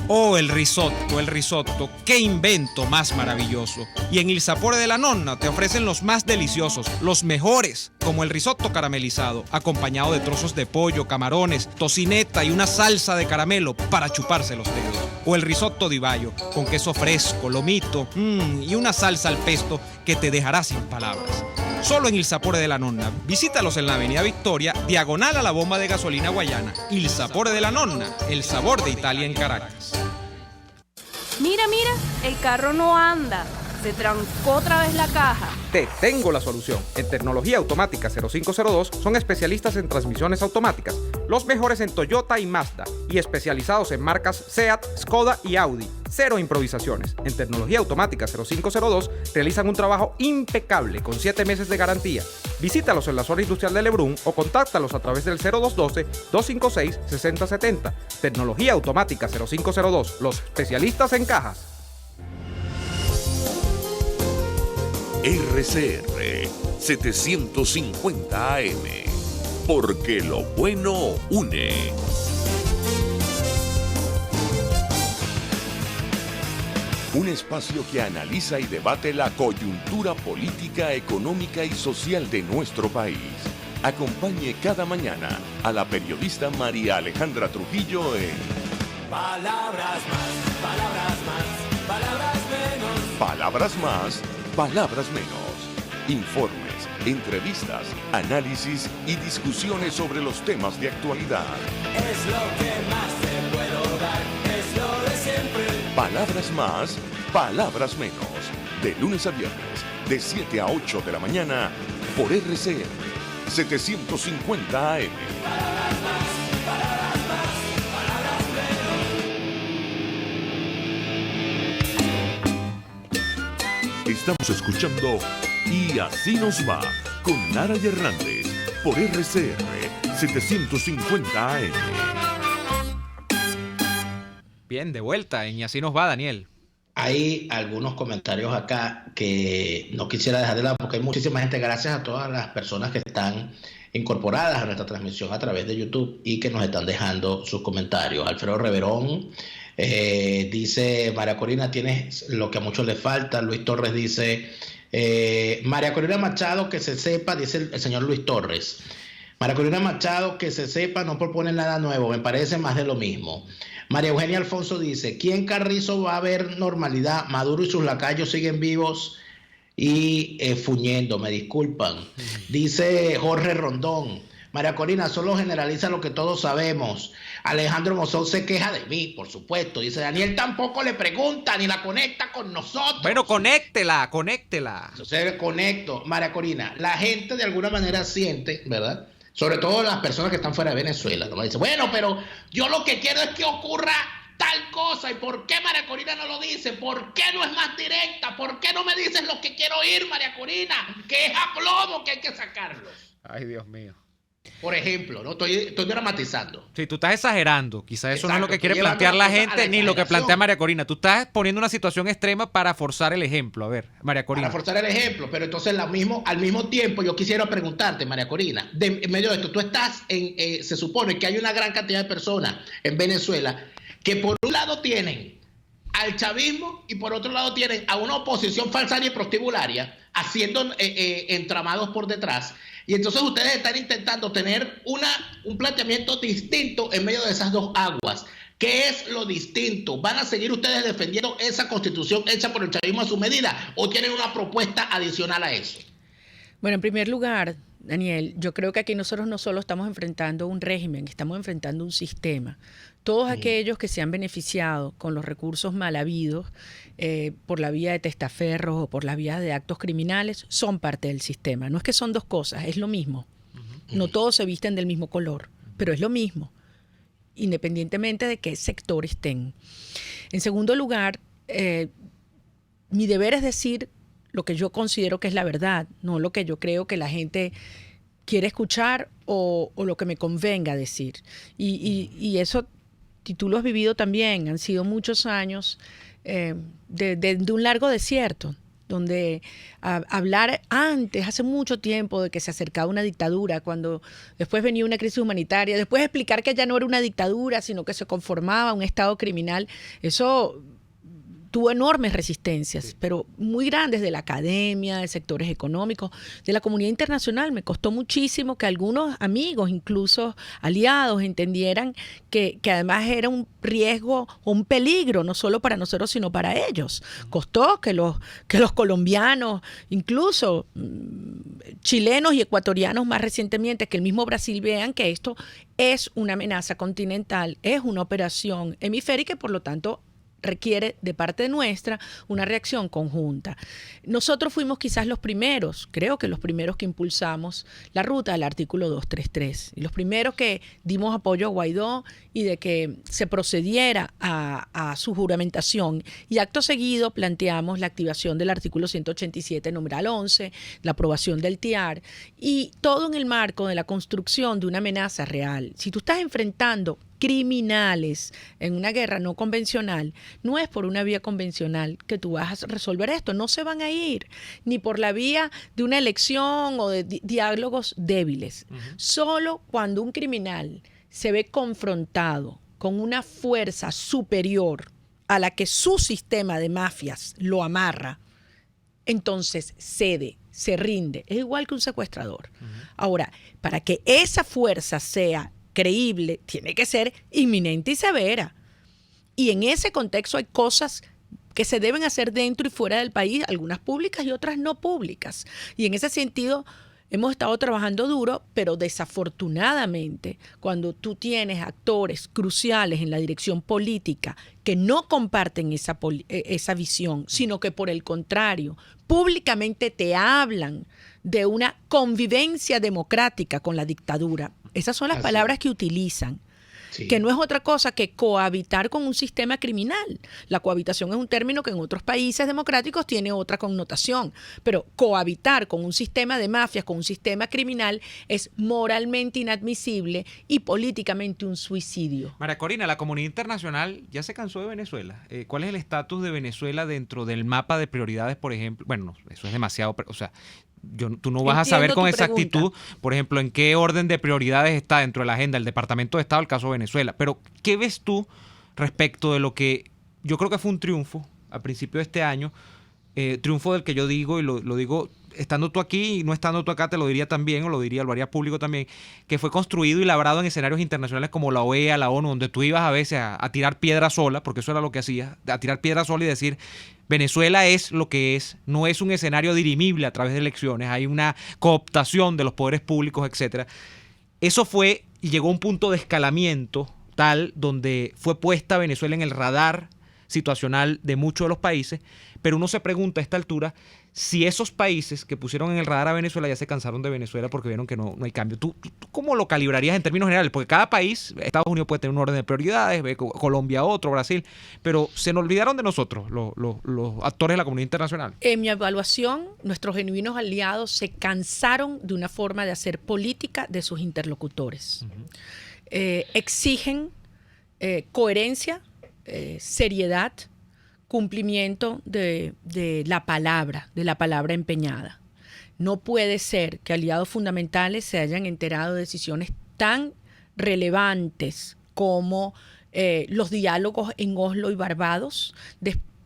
Oh, el risotto, qué invento más maravilloso. Y en Il Sapore della Nonna te ofrecen los más deliciosos, los mejores, como el risotto caramelizado, acompañado de trozos de pollo, camarones, tocineta y una salsa de caramelo para chuparse los dedos. O el risotto di Baio, con queso fresco, lomito, y una salsa al pesto que te dejará sin palabras. Solo en Il Sapore della Nonna. Visítalos en la Avenida Victoria, diagonal a la bomba de gasolina Guayana. Il Sapore della Nonna, el sabor de Italia en Caracas. Mira, el carro no anda. Se trancó otra vez la caja. Te tengo la solución. En Tecnología Automática 0502 son especialistas en transmisiones automáticas, los mejores en Toyota y Mazda, y especializados en marcas Seat, Skoda y Audi. Cero improvisaciones. En Tecnología Automática 0502 realizan un trabajo impecable con 7 meses de garantía. Visítalos en la zona industrial de Lebrún o contáctalos a través del 0212-256-6070. Tecnología Automática 0502, los especialistas en cajas. RCR 750 AM, porque lo bueno une. Un espacio que analiza y debate la coyuntura política, económica y social de nuestro país. Acompañe cada mañana a la periodista María Alejandra Trujillo en Palabras más, palabras más, palabras menos. Palabras más, palabras menos. Informes, entrevistas, análisis y discusiones sobre los temas de actualidad. Es lo que más te puedo dar, es lo de siempre. Palabras más, palabras menos. De lunes a viernes, de 7 a 8 de la mañana, por RCR 750 AM. Palabras más, palabras más, palabras menos. Estamos escuchando Y Así Nos Va, con Nara y Hernández, por RCR 750 AM. Bien, de vuelta en Y Así Nos Va, Daniel. Hay algunos comentarios acá que no quisiera dejar de lado porque hay muchísima gente. Gracias a todas las personas que están incorporadas a nuestra transmisión a través de YouTube y que nos están dejando sus comentarios. Alfredo Reverón dice: María Corina, tienes lo que a muchos les falta. Luis Torres dice: María Corina Machado, que se sepa, dice el señor Luis Torres, María Corina Machado, que se sepa, no propone nada nuevo, me parece más de lo mismo. María Eugenia Alfonso dice: ¿quién Carrizo va a haber normalidad? Maduro y sus lacayos siguen vivos y fuñendo, me disculpan. Dice Jorge Rondón: María Corina solo generaliza lo que todos sabemos. Alejandro Mozón se queja de mí, por supuesto. Dice: Daniel tampoco le pregunta ni la conecta con nosotros. Bueno, conéctela. Entonces conecto. María Corina, la gente de alguna manera siente, ¿verdad? Sobre todo las personas que están fuera de Venezuela, ¿no? Dice: bueno, pero yo lo que quiero es que ocurra tal cosa. ¿Y por qué María Corina no lo dice? ¿Por qué no es más directa? ¿Por qué no me dices lo que quiero oír, María Corina? Que es a plomo que hay que sacarlos. Ay, Dios mío. Por ejemplo, ¿no? Estoy dramatizando. Sí, tú estás exagerando. Quizás eso no es lo que Exacto, quiere estoy plantear la llevando gente a ni lo que exageración. plantea María Corina. Tú estás poniendo una situación extrema para forzar el ejemplo. A ver, María Corina. Para forzar el ejemplo, pero entonces al mismo tiempo yo quisiera preguntarte, María Corina, en medio de esto, tú estás se supone que hay una gran cantidad de personas en Venezuela que por un lado tienen al chavismo y por otro lado tienen a una oposición falsaria y prostibularia haciendo entramados por detrás. Y entonces ustedes están intentando tener un planteamiento distinto en medio de esas dos aguas. ¿Qué es lo distinto? ¿Van a seguir ustedes defendiendo esa constitución hecha por el chavismo a su medida o tienen una propuesta adicional a eso? Bueno, en primer lugar, Daniel, yo creo que aquí nosotros no solo estamos enfrentando un régimen, estamos enfrentando un sistema. Todos aquellos que se han beneficiado con los recursos mal habidos por la vía de testaferros o por la vía de actos criminales son parte del sistema. No es que son dos cosas, es lo mismo. No todos se visten del mismo color, pero es lo mismo, independientemente de qué sector estén. En segundo lugar, mi deber es decir lo que yo considero que es la verdad, no lo que yo creo que la gente quiere escuchar o lo que me convenga decir. Y eso, y tú lo has vivido también, han sido muchos años de un largo desierto, donde hablar antes, hace mucho tiempo de que se acercaba una dictadura, cuando después venía una crisis humanitaria, después explicar que ya no era una dictadura, sino que se conformaba un estado criminal, eso tuvo enormes resistencias, pero muy grandes de la academia, de sectores económicos, de la comunidad internacional. Me costó muchísimo que algunos amigos, incluso aliados, entendieran que además era un riesgo o un peligro, no solo para nosotros, sino para ellos. Costó que los colombianos, incluso chilenos y ecuatorianos más recientemente, que el mismo Brasil, vean que esto es una amenaza continental, es una operación hemisférica y por lo tanto requiere de parte nuestra una reacción conjunta. Nosotros fuimos quizás los primeros, creo que los primeros que impulsamos la ruta del artículo 233 y los primeros que dimos apoyo a Guaidó y de que se procediera a su juramentación, y acto seguido planteamos la activación del artículo 187 numeral 11, la aprobación del TIAR, y todo en el marco de la construcción de una amenaza real. Si tú estás enfrentando criminales en una guerra no convencional, no es por una vía convencional que tú vas a resolver esto. No se van a ir ni por la vía de una elección o de diálogos débiles. Solo cuando un criminal se ve confrontado con una fuerza superior a la que su sistema de mafias lo amarra, entonces cede, se rinde. Es igual que un secuestrador. Ahora, para que esa fuerza sea creíble, tiene que ser inminente y severa. Y en ese contexto hay cosas que se deben hacer dentro y fuera del país, algunas públicas y otras no públicas. Y en ese sentido hemos estado trabajando duro, pero desafortunadamente, cuando tú tienes actores cruciales en la dirección política que no comparten esa visión, sino que por el contrario, públicamente te hablan de una convivencia democrática con la dictadura. Esas son las palabras que utilizan, que no es otra cosa que cohabitar con un sistema criminal. La cohabitación es un término que en otros países democráticos tiene otra connotación, pero cohabitar con un sistema de mafias, con un sistema criminal, es moralmente inadmisible y políticamente un suicidio. María Corina, la comunidad internacional ya se cansó de Venezuela. ¿Cuál es el estatus de Venezuela dentro del mapa de prioridades, por ejemplo? Bueno, no, eso es demasiado, o sea, tú no vas a saber con exactitud, por ejemplo, en qué orden de prioridades está dentro de la agenda el Departamento de Estado, el caso de Venezuela. Pero, ¿qué ves tú respecto de lo que yo creo que fue un triunfo a principio de este año? Triunfo del que yo digo, y lo digo estando tú aquí y no estando tú acá, te lo diría también, o lo haría público también, que fue construido y labrado en escenarios internacionales como la OEA, la ONU, donde tú ibas a veces a tirar piedra sola, porque eso era lo que hacías, a tirar piedra sola y decir, Venezuela es lo que es, no es un escenario dirimible a través de elecciones, hay una cooptación de los poderes públicos, etcétera. Eso fue y llegó a un punto de escalamiento tal donde fue puesta Venezuela en el radar situacional de muchos de los países, pero uno se pregunta a esta altura si esos países que pusieron en el radar a Venezuela ya se cansaron de Venezuela porque vieron que no hay cambio. ¿Tú cómo lo calibrarías en términos generales? Porque cada país, Estados Unidos puede tener un orden de prioridades, Colombia otro, Brasil, pero se nos olvidaron de nosotros, los actores de la comunidad internacional. En mi evaluación, nuestros genuinos aliados se cansaron de una forma de hacer política de sus interlocutores. Exigen coherencia, seriedad, cumplimiento de la palabra empeñada. No puede ser que aliados fundamentales se hayan enterado de decisiones tan relevantes como los diálogos en Oslo y Barbados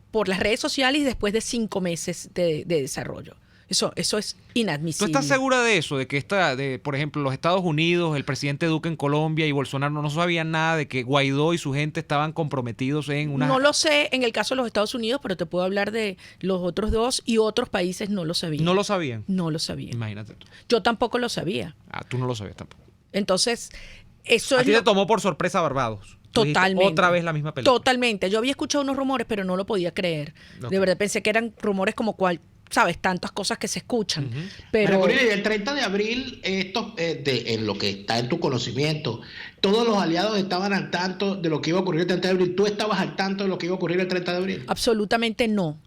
por las redes sociales y después de 5 meses de desarrollo. Eso es ¿Tú inadmisible. estás segura de eso? De que por ejemplo, los Estados Unidos, el presidente Duque en Colombia y Bolsonaro no sabían nada de que Guaidó y su gente estaban comprometidos en una... No lo sé en el caso de los Estados Unidos, pero te puedo hablar de los otros dos y otros países no lo sabían. ¿No lo sabían? No lo sabían. Imagínate tú. Yo tampoco lo sabía. Tú no lo sabías tampoco. Entonces, eso A es ti te tomó por sorpresa Barbados. Tú dijiste, totalmente. otra vez la misma película. Totalmente. Yo había escuchado unos rumores, pero no lo podía creer. Ok. De verdad pensé que eran rumores como ¿sabes? Tantas cosas que se escuchan. Pero María Corina, y el 30 de abril, en lo que está en tu conocimiento, todos los aliados estaban al tanto de lo que iba a ocurrir el 30 de abril. ¿Tú estabas al tanto de lo que iba a ocurrir el 30 de abril? absolutamente no.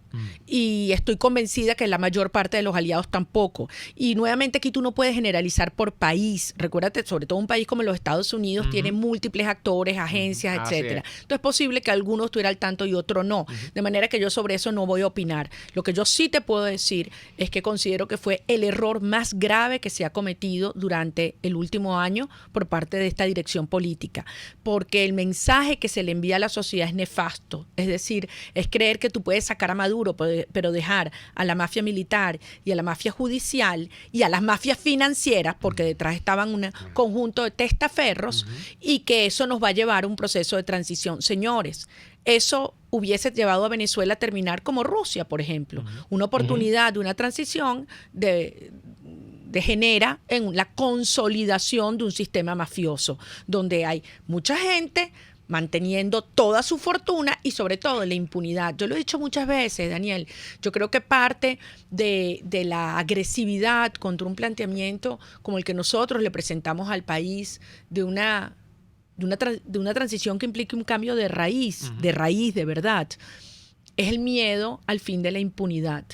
Y estoy convencida que la mayor parte de los aliados tampoco. Y nuevamente aquí tú no puedes generalizar por país. Recuérdate, sobre todo un país como los Estados Unidos tiene múltiples actores, agencias, Así etcétera. es. Entonces es posible que alguno estuviera al tanto y otro no. De manera que yo sobre eso no voy a opinar. Lo que yo sí te puedo decir es que considero que fue el error más grave que se ha cometido durante el último año por parte de esta dirección política. Porque el mensaje que se le envía a la sociedad es nefasto. Es decir, es creer que tú puedes sacar a Maduro, pero dejar a la mafia militar y a la mafia judicial y a las mafias financieras, porque detrás estaban un conjunto de testaferros, y que eso nos va a llevar a un proceso de transición. Señores, eso hubiese llevado a Venezuela a terminar como Rusia, por ejemplo. Una oportunidad de una transición degenera en la consolidación de un sistema mafioso, donde hay mucha gente manteniendo toda su fortuna y sobre todo la impunidad. Yo lo he dicho muchas veces, Daniel, yo creo que parte de la agresividad contra un planteamiento como el que nosotros le presentamos al país de una transición que implique un cambio de raíz, de verdad, es el miedo al fin de la impunidad.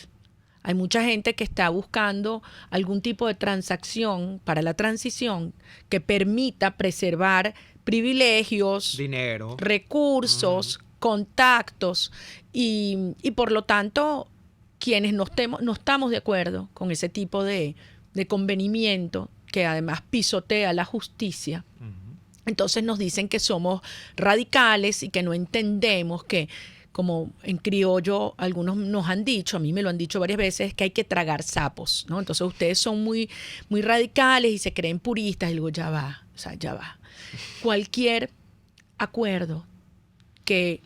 Hay mucha gente que está buscando algún tipo de transacción para la transición que permita preservar privilegios, dinero, recursos, contactos y por lo tanto quienes no estamos de acuerdo con ese tipo de convenimiento que además pisotea la justicia, entonces nos dicen que somos radicales y que no entendemos que, como en criollo algunos nos han dicho, a mí me lo han dicho varias veces, que hay que tragar sapos, ¿no? Entonces ustedes son muy, muy radicales y se creen puristas y luego ya va. Cualquier acuerdo que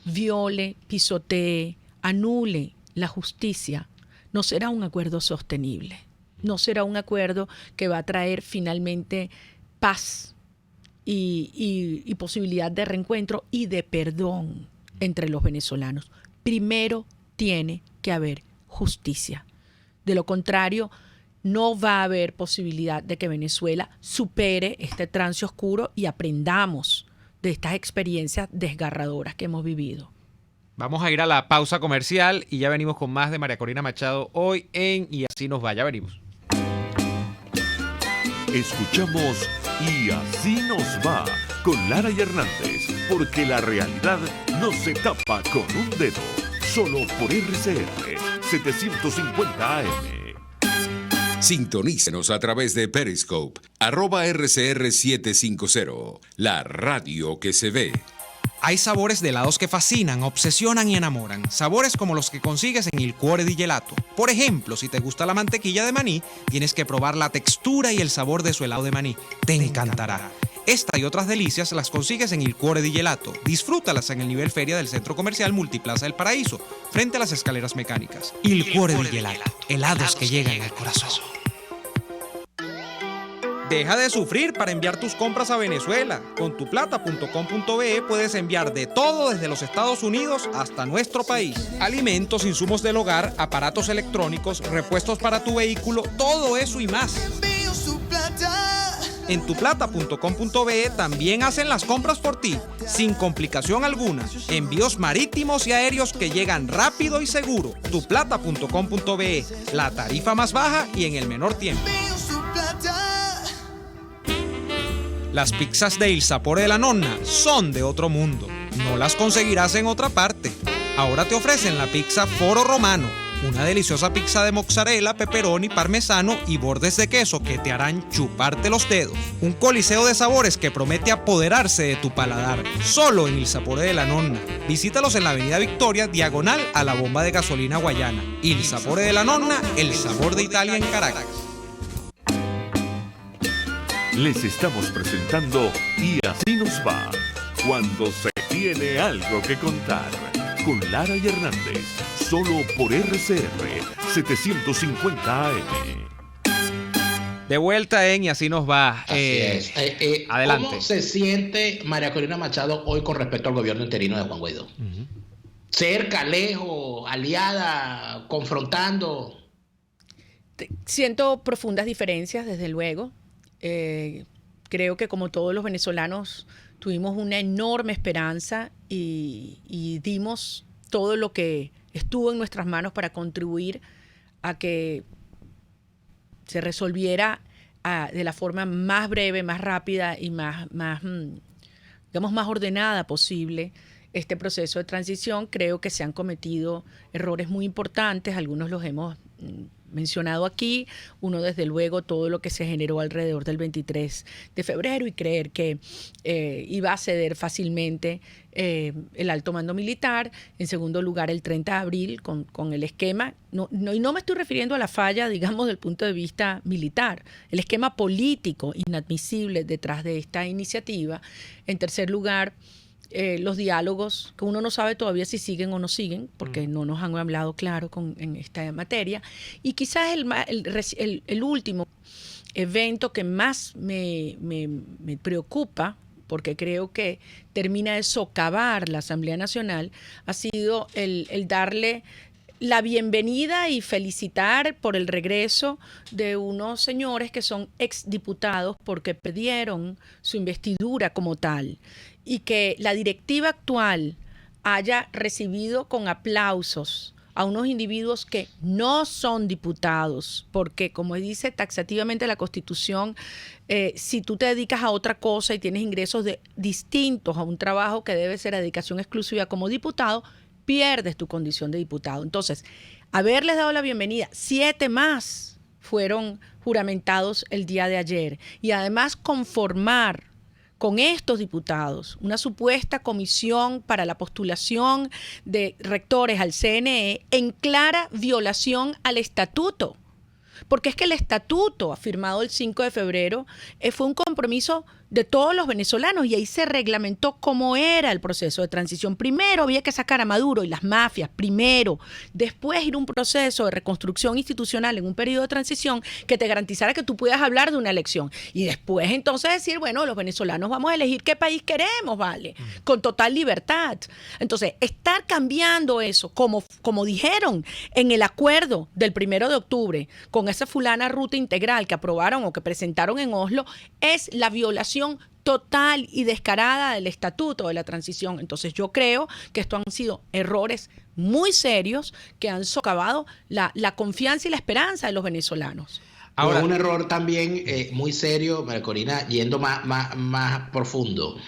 viole, pisotee, anule la justicia no será un acuerdo sostenible, no será un acuerdo que va a traer finalmente paz y posibilidad de reencuentro y de perdón entre los venezolanos. Primero tiene que haber justicia. De lo contrario, no va a haber posibilidad de que Venezuela supere este trance oscuro y aprendamos de estas experiencias desgarradoras que hemos vivido. Vamos a ir a la pausa comercial y ya venimos con más de María Corina Machado hoy en Y Así Nos Va. Ya venimos. Escuchamos Y Así Nos Va con Lara y Hernández, porque la realidad no se tapa con un dedo. Solo por RCR 750 AM. Sintonícenos a través de Periscope, @RCR750, la radio que se ve. Hay sabores de helados que fascinan, obsesionan y enamoran. Sabores como los que consigues en Il Cuore di Gelato. Por ejemplo, si te gusta la mantequilla de maní, tienes que probar la textura y el sabor de su helado de maní. Te encantará. Esta y otras delicias las consigues en Il Cuore di Gelato. Disfrútalas en el nivel feria del Centro Comercial Multiplaza del Paraíso, frente a las escaleras mecánicas. Il Cuore di Gelato. Helados que llegan al corazón. Deja de sufrir para enviar tus compras a Venezuela. Con tuplata.com.be puedes enviar de todo desde los Estados Unidos hasta nuestro país. Alimentos, insumos del hogar, aparatos electrónicos, repuestos para tu vehículo, todo eso y más. En tuplata.com.be también hacen las compras por ti, sin complicación alguna. Envíos marítimos y aéreos que llegan rápido y seguro. Tuplata.com.be, la tarifa más baja y en el menor tiempo. Las pizzas de Il Sapore de la Nonna son de otro mundo. No las conseguirás en otra parte. Ahora te ofrecen la pizza Foro Romano, una deliciosa pizza de mozzarella, pepperoni, parmesano y bordes de queso que te harán chuparte los dedos. Un coliseo de sabores que promete apoderarse de tu paladar, solo en Il Sapore de la Nonna. Visítalos en la Avenida Victoria, diagonal a la bomba de gasolina Guayana. Il Sapore de la Nonna, el sabor de Italia en Caracas. Les estamos presentando Y así nos va, cuando se tiene algo que contar, con Lara y Hernández, solo por RCR 750 AM. De vuelta en Y así nos va. Así es. Adelante. ¿Cómo se siente María Corina Machado hoy con respecto al gobierno interino de Juan Guaidó? Cerca, lejos, aliada, confrontando. Siento profundas diferencias, desde luego. Creo que como todos los venezolanos tuvimos una enorme esperanza y dimos todo lo que estuvo en nuestras manos para contribuir a que se resolviera de la forma más breve, más rápida y más ordenada posible este proceso de transición. Creo que se han cometido errores muy importantes, algunos los hemos mencionado aquí. Uno, desde luego, todo lo que se generó alrededor del 23 de febrero y creer que iba a ceder fácilmente el alto mando militar. En segundo lugar, el 30 de abril con el esquema, y no me estoy refiriendo a la falla, digamos, del punto de vista militar, el esquema político inadmisible detrás de esta iniciativa. En tercer lugar, los diálogos, que uno no sabe todavía si siguen o no siguen, porque no nos han hablado claro en esta materia. Y quizás el último evento que más me preocupa, porque creo que termina de socavar la Asamblea Nacional, ha sido el darle la bienvenida y felicitar por el regreso de unos señores que son exdiputados porque perdieron su investidura como tal, y que la directiva actual haya recibido con aplausos a unos individuos que no son diputados, porque como dice taxativamente la Constitución, si tú te dedicas a otra cosa y tienes ingresos distintos a un trabajo que debe ser a dedicación exclusiva como diputado, pierdes tu condición de diputado. Entonces, haberles dado la bienvenida, 7 más fueron juramentados el día de ayer, y además conformar con estos diputados una supuesta comisión para la postulación de rectores al CNE en clara violación al estatuto. Porque es que el estatuto firmado el 5 de febrero fue un compromiso de todos los venezolanos, y ahí se reglamentó cómo era el proceso de transición. Primero había que sacar a Maduro y las mafias, primero, después ir a un proceso de reconstrucción institucional en un periodo de transición que te garantizara que tú puedas hablar de una elección, y después entonces decir, bueno, los venezolanos vamos a elegir qué país queremos, ¿vale? Con total libertad. Entonces, estar cambiando eso, como dijeron en el acuerdo del 1 de octubre, con esa fulana ruta integral que aprobaron o que presentaron en Oslo, es la violación total y descarada del estatuto de la transición. Entonces yo creo que esto han sido errores muy serios que han socavado la confianza y la esperanza de los venezolanos. Ahora, un error también muy serio, María Corina, yendo más profundo,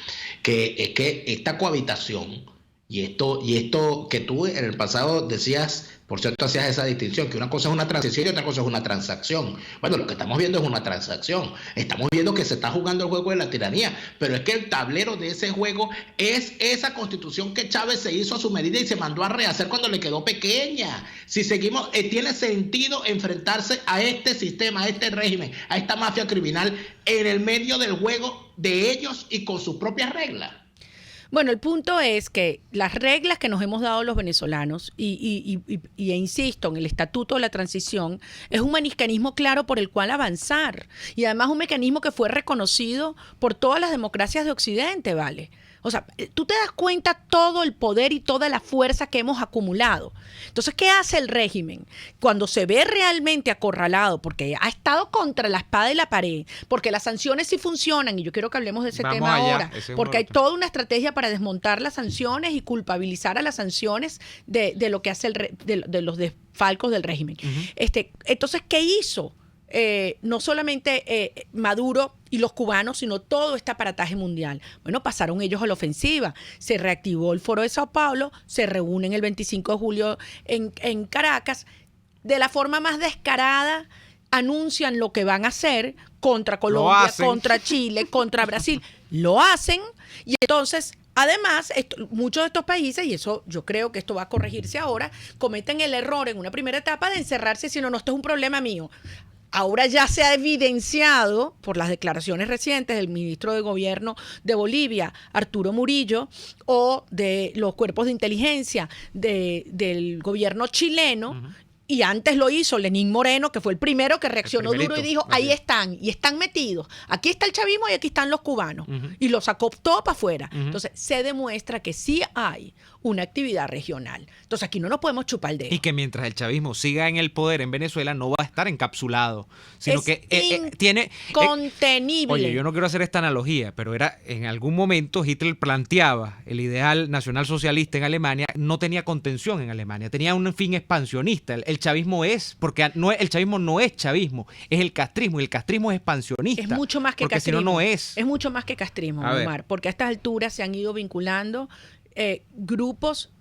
que esta cohabitación y esto que tú en el pasado decías, por cierto, hacías esa distinción, que una cosa es una transición y otra cosa es una transacción. Bueno, lo que estamos viendo es una transacción. Estamos viendo que se está jugando el juego de la tiranía, pero es que el tablero de ese juego es esa constitución que Chávez se hizo a su medida y se mandó a rehacer cuando le quedó pequeña. Si seguimos, tiene sentido enfrentarse a este sistema, a este régimen, a esta mafia criminal en el medio del juego de ellos y con sus propias reglas. Bueno, el punto es que las reglas que nos hemos dado los venezolanos, y insisto, en el Estatuto de la Transición, es un mecanismo claro por el cual avanzar. Y además un mecanismo que fue reconocido por todas las democracias de Occidente, ¿vale? O sea, tú te das cuenta todo el poder y toda la fuerza que hemos acumulado. Entonces, ¿qué hace el régimen? Cuando se ve realmente acorralado, porque ha estado contra la espada y la pared, porque las sanciones sí funcionan, y yo quiero que hablemos de ese tema ahora, porque hay toda una estrategia para desmontar las sanciones y culpabilizar a las sanciones de lo que hace de los desfalcos del régimen. Entonces, ¿qué hizo no solamente Maduro y los cubanos, sino todo este aparataje mundial. Bueno, pasaron ellos a la ofensiva. Se reactivó el Foro de Sao Paulo, se reúnen el 25 de julio en Caracas. De la forma más descarada, anuncian lo que van a hacer contra Colombia, contra Chile, contra Brasil. Lo hacen y entonces... Además, muchos de estos países, y eso yo creo que esto va a corregirse ahora, cometen el error en una primera etapa de encerrarse diciendo, no, esto es un problema mío. Ahora ya se ha evidenciado por las declaraciones recientes del ministro de Gobierno de Bolivia, Arturo Murillo, o de los cuerpos de inteligencia del gobierno chileno, y antes lo hizo Lenín Moreno, que fue el primero que reaccionó duro y dijo, ahí están, y están metidos. Aquí está el chavismo y aquí están los cubanos. Y lo sacó todo para afuera. Entonces, se demuestra que sí hay una actividad regional. Entonces, aquí no nos podemos chupar el dedo. Y que mientras el chavismo siga en el poder en Venezuela, no va a estar encapsulado, sino es que tiene... contenible. Oye, yo no quiero hacer esta analogía, pero era en algún momento Hitler planteaba el ideal nacionalsocialista en Alemania, no tenía contención en Alemania, tenía un fin expansionista. El chavismo porque el chavismo no es chavismo, es el castrismo, y el castrismo es expansionista. Es mucho más que porque castrismo. Si no, no es. Es mucho más que castrismo, Omar, porque a estas alturas se han ido vinculando grupos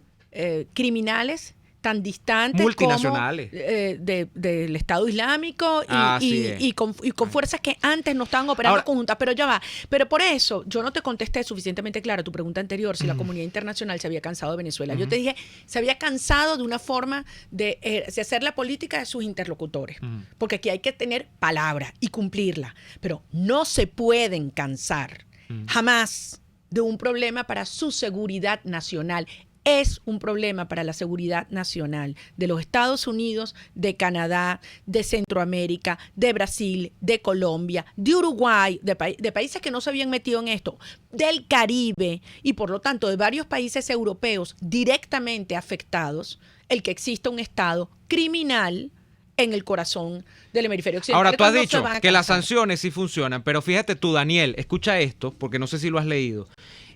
criminales tan distantes multinacionales como del Estado Islámico y con fuerzas que antes no estaban operando conjuntas, pero ya va. Pero por eso yo no te contesté suficientemente clara tu pregunta anterior, si la comunidad internacional se había cansado de Venezuela. Yo te dije, se había cansado de una forma de hacer la política de sus interlocutores, porque aquí hay que tener palabra y cumplirla, pero no se pueden cansar jamás de un problema para su seguridad nacional. Es un problema para la seguridad nacional de los Estados Unidos, de Canadá, de Centroamérica, de Brasil, de Colombia, de Uruguay, de países que no se habían metido en esto, del Caribe y por lo tanto de varios países europeos directamente afectados, el que exista un Estado criminal en el corazón del hemisferio occidental. Ahora, tú has dicho que las sanciones sí funcionan, pero fíjate tú, Daniel, escucha esto, porque no sé si lo has leído.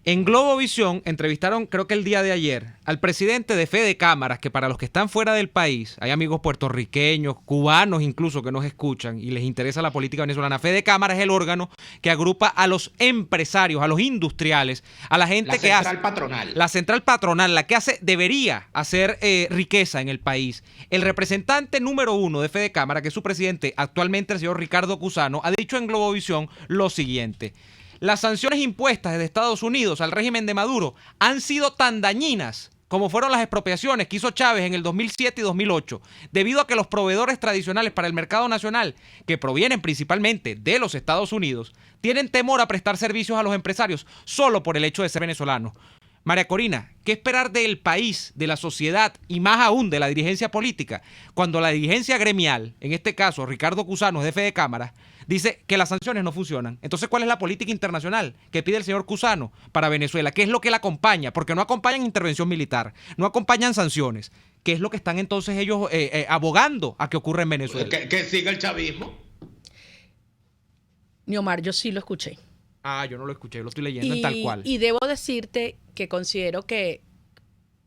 En Globovisión entrevistaron, creo que el día de ayer, al presidente de Fede Cámaras, que para los que están fuera del país, hay amigos puertorriqueños, cubanos incluso que nos escuchan y les interesa la política venezolana. Fede Cámaras es el órgano que agrupa a los empresarios, a los industriales, a la gente que hace... La central patronal, la que debería hacer riqueza en el país. El representante número 1 de Fede Cámaras, que es su presidente actualmente, el señor Ricardo Cusano, ha dicho en Globovisión lo siguiente: las sanciones impuestas desde Estados Unidos al régimen de Maduro han sido tan dañinas como fueron las expropiaciones que hizo Chávez en el 2007 y 2008, debido a que los proveedores tradicionales para el mercado nacional, que provienen principalmente de los Estados Unidos, tienen temor a prestar servicios a los empresarios solo por el hecho de ser venezolanos. María Corina, ¿qué esperar del país, de la sociedad y más aún de la dirigencia política cuando la dirigencia gremial, en este caso Ricardo Cusano, jefe de Cámara, dice que las sanciones no funcionan? Entonces, ¿cuál es la política internacional que pide el señor Cusano para Venezuela? ¿Qué es lo que la acompaña? Porque no acompañan intervención militar, no acompañan sanciones. ¿Qué es lo que están entonces ellos abogando a que ocurra en Venezuela? Que siga el chavismo. Niomar, yo sí lo escuché. Yo no lo escuché, lo estoy leyendo en tal cual. Y debo decirte que considero que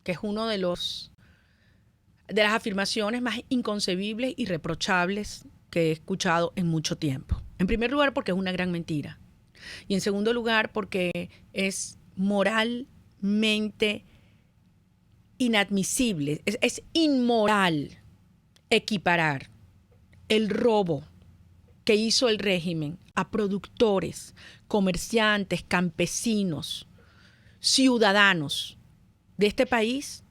es uno de las afirmaciones más inconcebibles y reprochables que he escuchado en mucho tiempo. En primer lugar, porque es una gran mentira. Y en segundo lugar, porque es moralmente inadmisible. Es inmoral equiparar el robo que hizo el régimen a productores, comerciantes, campesinos, ciudadanos de este país,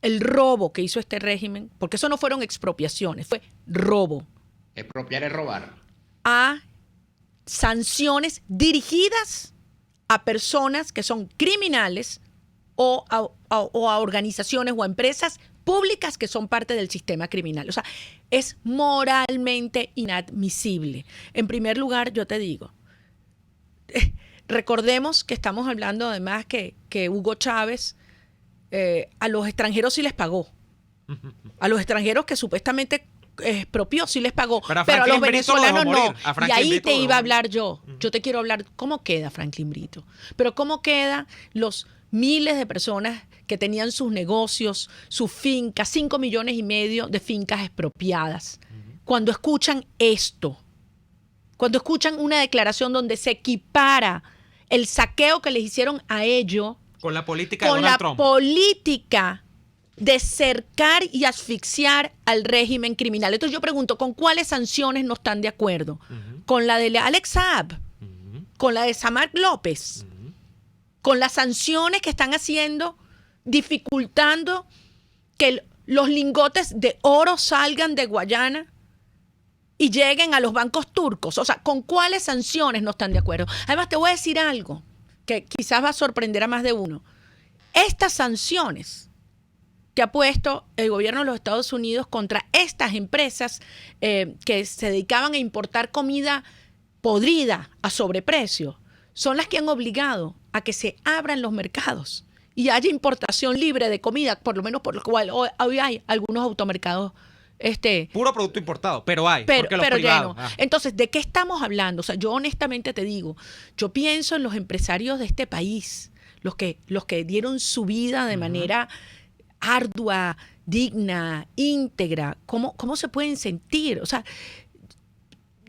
el robo que hizo este régimen, porque eso no fueron expropiaciones, fue robo. Expropiar es robar. A sanciones dirigidas a personas que son criminales o a organizaciones o a empresas públicas que son parte del sistema criminal. O sea, es moralmente inadmisible. En primer lugar, yo te digo, recordemos que estamos hablando además que Hugo Chávez a los extranjeros sí les pagó. A los extranjeros que supuestamente expropió sí les pagó, pero a los venezolanos no. Y ahí te iba a hablar yo. Yo te quiero hablar cómo queda Franklin Brito, pero cómo quedan los miles de personas que tenían sus negocios, sus fincas, 5,5 millones de fincas expropiadas. cuando escuchan esto, cuando escuchan una declaración donde se equipara el saqueo que les hicieron a ellos con la política de con Donald la Trump. política de cercar y asfixiar al régimen criminal. Entonces yo pregunto, ¿con cuáles sanciones no están de acuerdo? ¿Con la de Alex Saab? ¿Con la de Samar López? ¿Con las sanciones que están haciendo, dificultando que los lingotes de oro salgan de Guayana y lleguen a los bancos turcos? O sea, ¿con cuáles sanciones no están de acuerdo? Además, te voy a decir algo que quizás va a sorprender a más de uno. Estas sanciones que ha puesto el gobierno de los Estados Unidos contra estas empresas que se dedicaban a importar comida podrida a sobreprecio, son las que han obligado a que se abran los mercados y haya importación libre de comida, por lo menos por lo cual hoy hay algunos automercados. Puro producto importado, pero hay. Porque los pero privados. lleno. Entonces, ¿de qué estamos hablando? O sea, yo honestamente te digo, yo pienso en los empresarios de este país, los que dieron su vida de manera ardua, digna, íntegra. ¿Cómo se pueden sentir? O sea,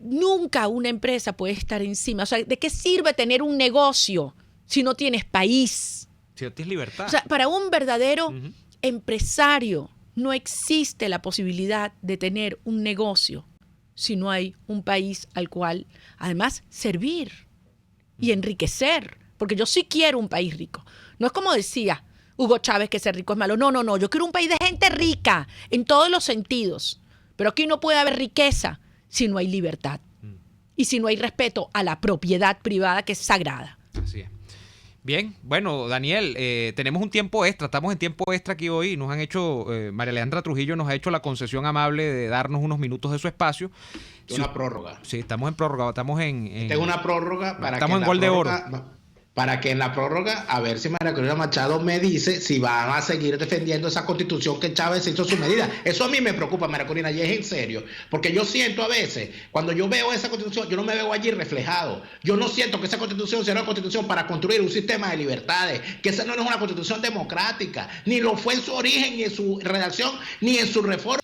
nunca una empresa puede estar encima. O sea, ¿de qué sirve tener un negocio si no tienes país? Si no tienes libertad. O sea, para un verdadero empresario no existe la posibilidad de tener un negocio si no hay un país al cual, además, servir y enriquecer. Porque yo sí quiero un país rico. No es como decía Hugo Chávez que ser rico es malo. No. Yo quiero un país de gente rica en todos los sentidos. Pero aquí no puede haber riqueza si no hay libertad y si no hay respeto a la propiedad privada que es sagrada. Así es. Bien, bueno, Daniel, tenemos un tiempo extra, estamos en tiempo extra aquí hoy. Nos han hecho, María Alejandra Trujillo nos ha hecho la concesión amable de darnos unos minutos de su espacio. Una prórroga. Sí, estamos en prórroga, estamos en Tengo una prórroga para estamos que en gol de oro. Para que en la prórroga, a ver si María Corina Machado me dice si van a seguir defendiendo esa constitución que Chávez hizo su medida. Eso a mí me preocupa, María Corina, y es en serio. Porque yo siento a veces, cuando yo veo esa constitución, yo no me veo allí reflejado. Yo no siento que esa constitución sea una constitución para construir un sistema de libertades, que esa no es una constitución democrática, ni lo fue en su origen, ni en su redacción, ni en su reforma,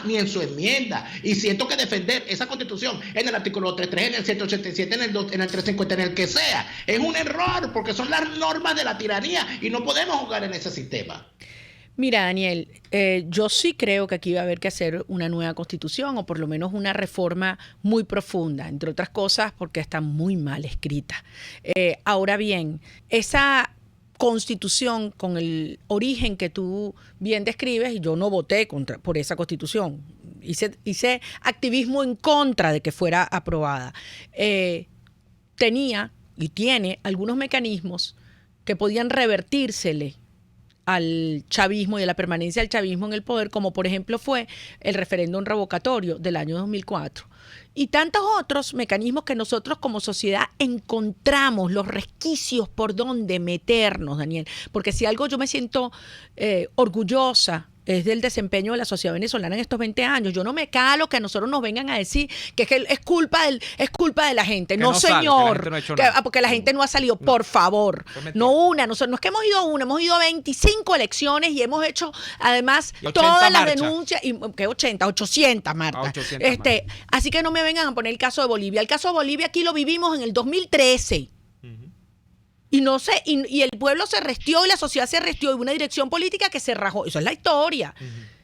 ni en su enmienda. Y siento que defender esa constitución en el artículo 33, en el 187, en el 350, en el que sea, es un error, porque son las normas de la tiranía y no podemos jugar en ese sistema. Mira, Daniel, yo sí creo que aquí va a haber que hacer una nueva constitución o por lo menos una reforma muy profunda, entre otras cosas porque está muy mal escrita. Ahora bien, esa constitución con el origen que tú bien describes, y yo no voté por esa constitución, hice activismo en contra de que fuera aprobada, tenía y tiene algunos mecanismos que podían revertírsele al chavismo y a la permanencia del chavismo en el poder, como por ejemplo fue el referéndum revocatorio del año 2004. Y tantos otros mecanismos que nosotros como sociedad encontramos los resquicios por donde meternos, Daniel. Porque si algo yo me siento orgullosa es del desempeño de la sociedad venezolana en estos 20 años. Yo no me calo que a nosotros nos vengan a decir que es culpa de la gente. No, señor. Porque la gente no ha salido. Por favor. No es que hemos ido hemos ido a 25 elecciones y hemos hecho además todas las denuncias. Y, ¿qué 80? 800, Marta. 800 así que no me vengan a poner el caso de Bolivia. El caso de Bolivia aquí lo vivimos en el 2013. Y no sé, y el pueblo se restió y la sociedad se restió y una dirección política que se rajó. Eso es la historia.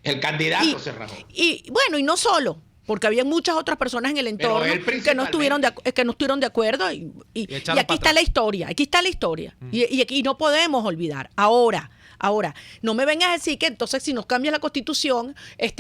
El candidato se rajó. Y bueno, y no solo, porque había muchas otras personas en el entorno que no estuvieron de acuerdo. Y aquí está la historia. Y no podemos olvidar. Ahora, no me vengas a decir que entonces si nos cambia la constitución,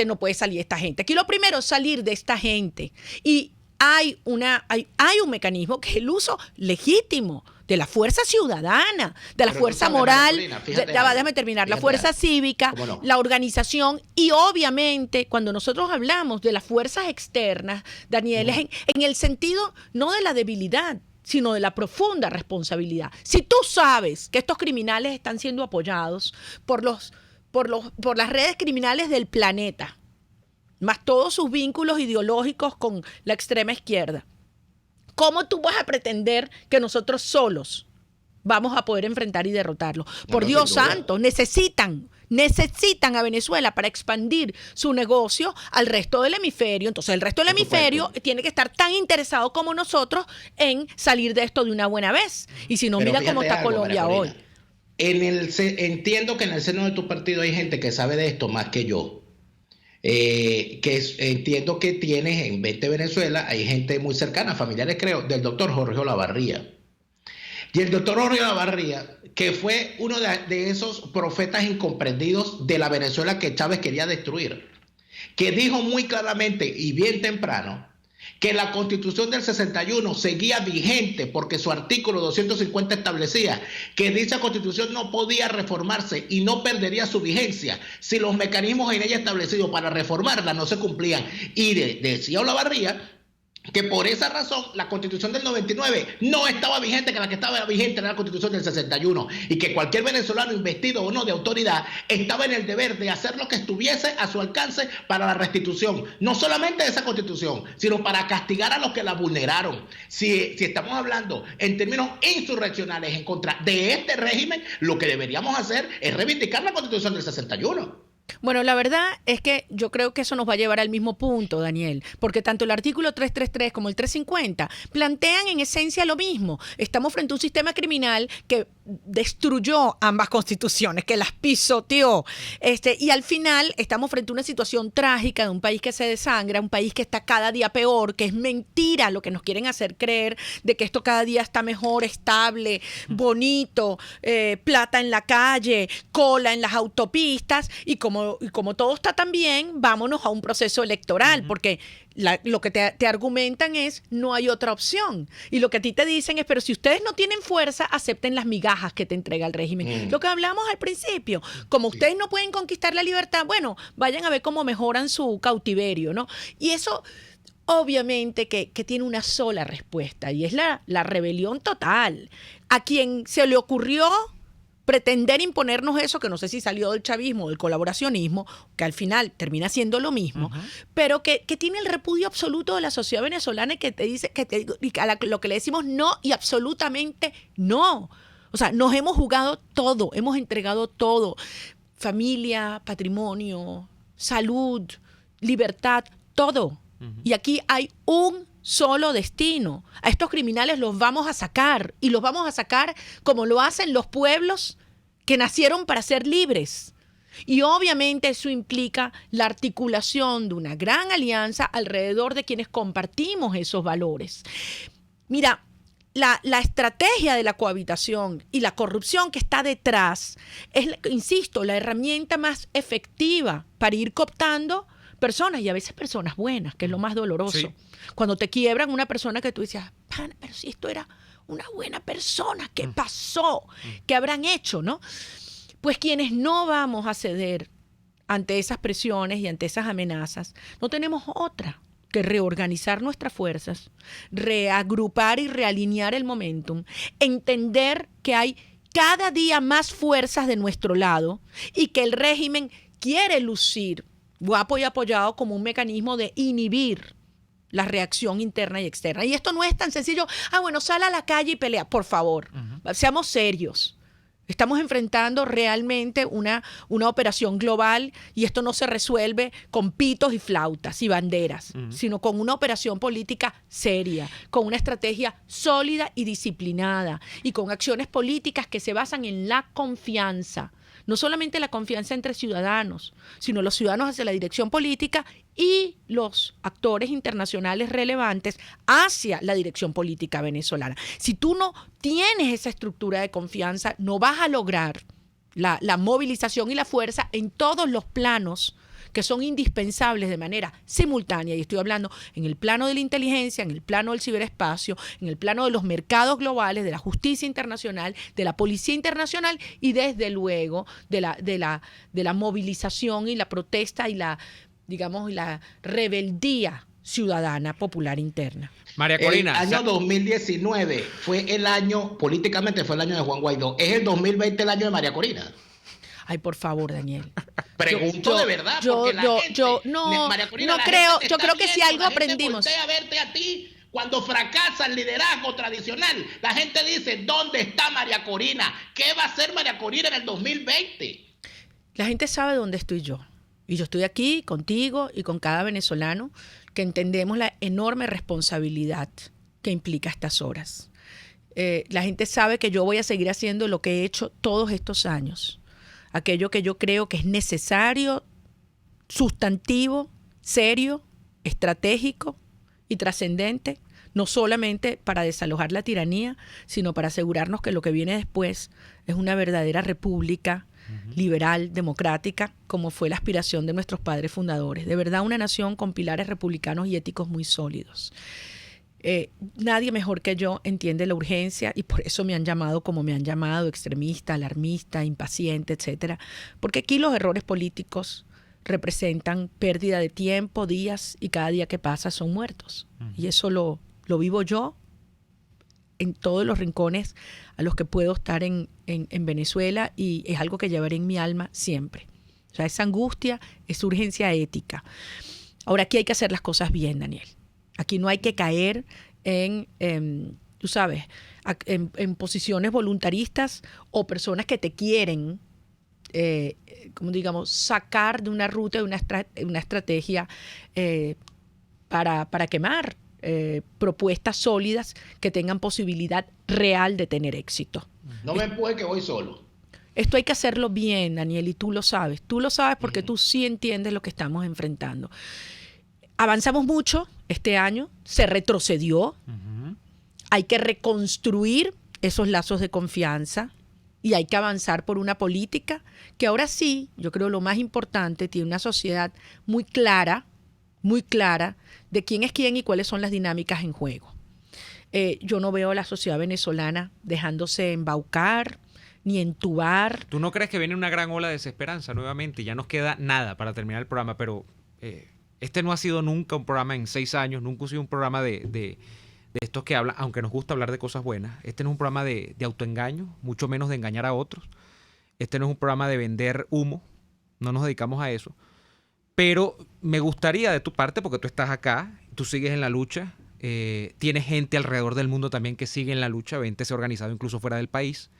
no puede salir esta gente. Aquí lo primero es salir de esta gente. Y hay un mecanismo que es el uso legítimo de la fuerza ciudadana, de la fuerza moral, déjame terminar, la fuerza cívica, la organización y obviamente cuando nosotros hablamos de las fuerzas externas, Daniel, es en el sentido no de la debilidad, sino de la profunda responsabilidad. Si tú sabes que estos criminales están siendo apoyados por las redes criminales del planeta, más todos sus vínculos ideológicos con la extrema izquierda, ¿cómo tú vas a pretender que nosotros solos vamos a poder enfrentar y derrotarlos? Por Dios santo, necesitan necesitan a Venezuela para expandir su negocio al resto del hemisferio. Entonces el resto del hemisferio tiene que estar tan interesado como nosotros en salir de esto de una buena vez. Y si no, Pero mira cómo está fíjate algo, Colombia María hoy. Corina. Entiendo que en el seno de tu partido hay gente que sabe de esto más que yo. Entiendo que tienes en Vente Venezuela, hay gente muy cercana, familiares creo, del doctor Jorge Olavarría. Y el doctor Jorge Olavarría, que fue uno de esos profetas incomprendidos de la Venezuela que Chávez quería destruir, que dijo muy claramente y bien temprano que la Constitución del 61 seguía vigente porque su artículo 250 establecía que dicha Constitución no podía reformarse y no perdería su vigencia si los mecanismos en ella establecidos para reformarla no se cumplían. Y decía Olavarría que por esa razón la Constitución del 99 no estaba vigente, que la que estaba vigente era la Constitución del 61, y que cualquier venezolano investido o no de autoridad estaba en el deber de hacer lo que estuviese a su alcance para la restitución, no solamente de esa Constitución, sino para castigar a los que la vulneraron. Si estamos hablando en términos insurreccionales en contra de este régimen, lo que deberíamos hacer es reivindicar la Constitución del 61. Bueno, la verdad es que yo creo que eso nos va a llevar al mismo punto, Daniel, porque tanto el artículo 333 como el 350 plantean en esencia lo mismo. Estamos frente a un sistema criminal que destruyó ambas constituciones, que las pisoteó. Y al final estamos frente a una situación trágica de un país que se desangra, un país que está cada día peor, que es mentira lo que nos quieren hacer creer de que esto cada día está mejor, estable, bonito, plata en la calle, cola en las autopistas, y como todo está tan bien, vámonos a un proceso electoral, porque lo que te argumentan es no hay otra opción. Y lo que a ti te dicen es, pero si ustedes no tienen fuerza, acepten las migajas que te entrega el régimen. Lo que hablamos al principio, como ustedes no pueden conquistar la libertad, bueno, vayan a ver cómo mejoran su cautiverio, ¿no? Y eso obviamente que tiene una sola respuesta, y es la rebelión total. A quien se le ocurrió pretender imponernos eso, que no sé si salió del chavismo o del colaboracionismo, que al final termina siendo lo mismo, pero que tiene el repudio absoluto de la sociedad venezolana, y que te dice lo que le decimos no y absolutamente no. O sea, nos hemos jugado todo, hemos entregado todo: familia, patrimonio, salud, libertad, todo. Y aquí hay un solo destino. A estos criminales los vamos a sacar, y los vamos a sacar como lo hacen los pueblos que nacieron para ser libres. Y obviamente eso implica la articulación de una gran alianza alrededor de quienes compartimos esos valores. Mira, la estrategia de la cohabitación y la corrupción que está detrás es, insisto, la herramienta más efectiva para ir cooptando personas, y a veces personas buenas, que es lo más doloroso. Sí. Cuando te quiebran una persona que tú decías, pero si esto era una buena persona, ¿qué pasó? ¿Qué habrán hecho, no? Pues quienes no vamos a ceder ante esas presiones y ante esas amenazas, no tenemos otra que reorganizar nuestras fuerzas, reagrupar y realinear el momentum, entender que hay cada día más fuerzas de nuestro lado y que el régimen quiere lucir guapo y apoyado como un mecanismo de inhibir la reacción interna y externa. Y esto no es tan sencillo, bueno, sal a la calle y pelea. Por favor, seamos serios. Estamos enfrentando realmente una operación global, y esto no se resuelve con pitos y flautas y banderas, sino con una operación política seria, con una estrategia sólida y disciplinada, y con acciones políticas que se basan en la confianza. No solamente la confianza entre ciudadanos, sino los ciudadanos hacia la dirección política y los actores internacionales relevantes hacia la dirección política venezolana. Si tú no tienes esa estructura de confianza, no vas a lograr la movilización y la fuerza en todos los planos que son indispensables de manera simultánea, y estoy hablando en el plano de la inteligencia, en el plano del ciberespacio, en el plano de los mercados globales, de la justicia internacional, de la policía internacional, y desde luego de la movilización y la protesta y la rebeldía ciudadana popular interna. María Corina. El año 2019 fue el año, políticamente fue el año de Juan Guaidó. ¿Es el 2020 el año de María Corina? Ay, por favor, Daniel. Pregunto de verdad, porque María Corina, yo creo que si algo aprendimos. A verte a ti cuando fracasa el liderazgo tradicional. La gente dice, ¿dónde está María Corina? ¿Qué va a hacer María Corina en el 2020? La gente sabe dónde estoy yo. Y yo estoy aquí contigo y con cada venezolano que entendemos la enorme responsabilidad que implica estas horas. La gente sabe que yo voy a seguir haciendo lo que he hecho todos estos años. Aquello que yo creo que es necesario, sustantivo, serio, estratégico y trascendente, no solamente para desalojar la tiranía, sino para asegurarnos que lo que viene después es una verdadera república liberal, democrática, como fue la aspiración de nuestros padres fundadores. De verdad, una nación con pilares republicanos y éticos muy sólidos. Nadie mejor que yo entiende la urgencia y por eso me han llamado como me han llamado, extremista, alarmista, impaciente, etcétera. Porque aquí los errores políticos representan pérdida de tiempo, días, y cada día que pasa son muertos. Y eso lo vivo yo en todos los rincones a los que puedo estar en Venezuela, y es algo que llevaré en mi alma siempre. O sea, esa angustia, esa urgencia ética. Ahora, aquí hay que hacer las cosas bien, Daniel. Aquí no hay que caer tú sabes, en posiciones voluntaristas o personas que te quieren, como digamos, sacar de una ruta, de una estrategia para quemar propuestas sólidas que tengan posibilidad real de tener éxito. No me empuje que voy solo. Esto hay que hacerlo bien, Daniel, y tú lo sabes. Tú lo sabes porque tú sí entiendes lo que estamos enfrentando. Avanzamos mucho este año, se retrocedió. Hay que reconstruir esos lazos de confianza y hay que avanzar por una política que ahora sí, yo creo lo más importante, tiene una sociedad muy clara de quién es quién y cuáles son las dinámicas en juego. Yo no veo a la sociedad venezolana dejándose embaucar ni entubar. ¿Tú no crees que viene una gran ola de desesperanza nuevamente? Ya nos queda nada para terminar el programa, pero este no ha sido nunca un programa en 6 años, nunca ha sido un programa de estos que hablan, aunque nos gusta hablar de cosas buenas. Este no es un programa de autoengaño, mucho menos de engañar a otros. Este no es un programa de vender humo, no nos dedicamos a eso. Pero me gustaría de tu parte, porque tú estás acá, tú sigues en la lucha, tienes gente alrededor del mundo también que sigue en la lucha, gente se ha organizado incluso fuera del país,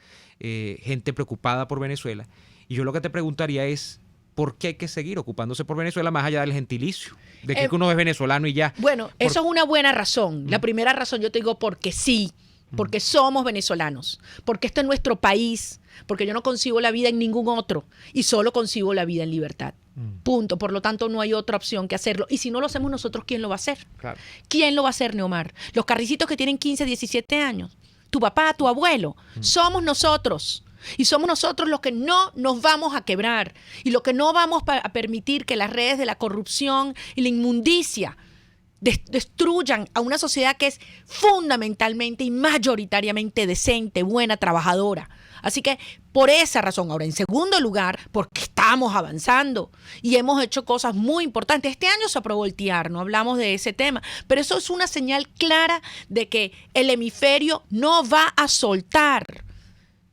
gente preocupada por Venezuela. Y yo lo que te preguntaría es, ¿por qué hay que seguir ocupándose por Venezuela más allá del gentilicio? De que uno es venezolano y ya. Bueno, eso es una buena razón. La primera razón yo te digo porque sí, porque somos venezolanos, porque este es nuestro país, porque yo no concibo la vida en ningún otro y solo concibo la vida en libertad. Punto. Por lo tanto, no hay otra opción que hacerlo. Y si no lo hacemos nosotros, ¿quién lo va a hacer? Claro. ¿Quién lo va a hacer, Neomar? Los carricitos que tienen 15, 17 años. Tu papá, tu abuelo. Somos nosotros. Y somos nosotros los que no nos vamos a quebrar. Y lo que no vamos a permitir que las redes de la corrupción y la inmundicia destruyan a una sociedad que es fundamentalmente y mayoritariamente decente, buena, trabajadora. Así que por esa razón, ahora en segundo lugar, porque estamos avanzando y hemos hecho cosas muy importantes. Este año se aprobó el TIAR, no hablamos de ese tema, pero eso es una señal clara de que el hemisferio no va a soltar.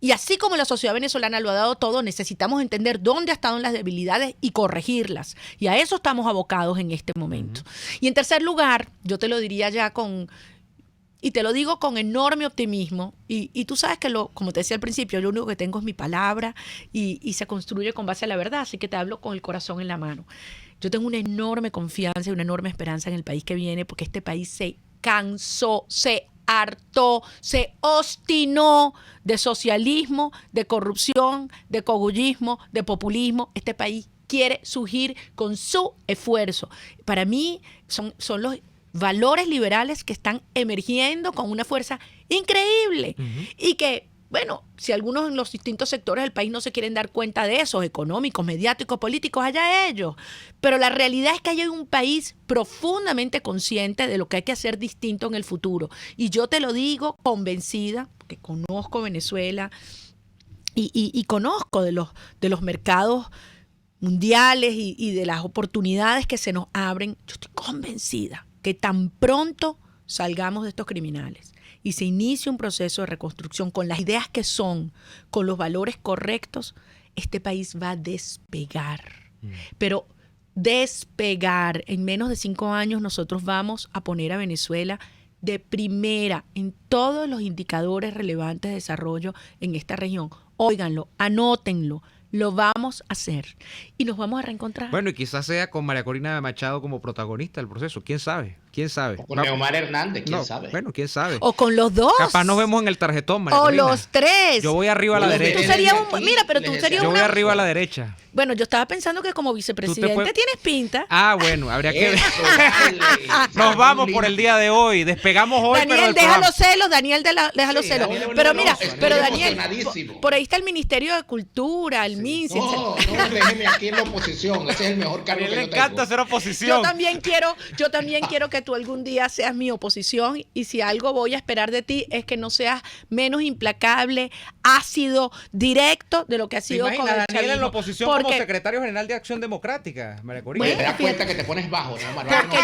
Y así como la sociedad venezolana lo ha dado todo, necesitamos entender dónde están las debilidades y corregirlas. Y a eso estamos abocados en este momento. Y en tercer lugar, yo te lo diría ya y te lo digo con enorme optimismo, y tú sabes que, como te decía al principio, lo único que tengo es mi palabra y se construye con base a la verdad, así que te hablo con el corazón en la mano. Yo tengo una enorme confianza y una enorme esperanza en el país que viene, porque este país se cansó, se hartó, se obstinó de socialismo, de corrupción, de cogullismo, de populismo. Este país quiere surgir con su esfuerzo. Para mí son los valores liberales que están emergiendo con una fuerza increíble y que, bueno, si algunos en los distintos sectores del país no se quieren dar cuenta de eso, económicos, mediáticos, políticos, allá ellos. Pero la realidad es que hay un país profundamente consciente de lo que hay que hacer distinto en el futuro. Y yo te lo digo convencida, porque conozco Venezuela y conozco de los mercados mundiales y de las oportunidades que se nos abren. Yo estoy convencida que tan pronto salgamos de estos criminales y se inicie un proceso de reconstrucción con las ideas que son, con los valores correctos, este país va a despegar. Pero despegar. En menos de 5 años nosotros vamos a poner a Venezuela de primera en todos los indicadores relevantes de desarrollo en esta región. Óiganlo, anótenlo, Lo vamos a hacer y nos vamos a reencontrar. Bueno, y quizás sea con María Corina Machado como protagonista del proceso. ¿Quién sabe? ¿Quién sabe? O con Neomar Hernández, quién sabe. Bueno, quién sabe. O con los dos. Capaz nos vemos en el tarjetón, María O Corina. los tres. Yo voy arriba a la derecha. Tú serías un... Mira, pero tú serías Yo voy una... arriba a la derecha. Bueno, yo estaba pensando que como vicepresidente tienes pinta. Ah, bueno, habría que ver. Eso, dale. Nos vamos por el día de hoy. Despegamos hoy, pero Daniel, el deja programa- los celos, Daniel, deja los celos. Daniel, Pero no, mira, estoy pero Daniel, emocionadísimo. por ahí está el Ministerio de Cultura, el MINSI. No, déjeme aquí en la oposición. Ese es el mejor A cargo él que le yo encanta tengo. hacer oposición. Yo también quiero que tú algún día seas mi oposición, y si algo voy a esperar de ti es que no seas menos implacable, ácido, directo de lo que ha ¿Te sido con imaginas el a Daniel en la chavismo. oposición como Porque- secretario general de Acción Democrática, María Corina? Oye, te das fíjate. cuenta que te pones bajo, ¿no, María? Porque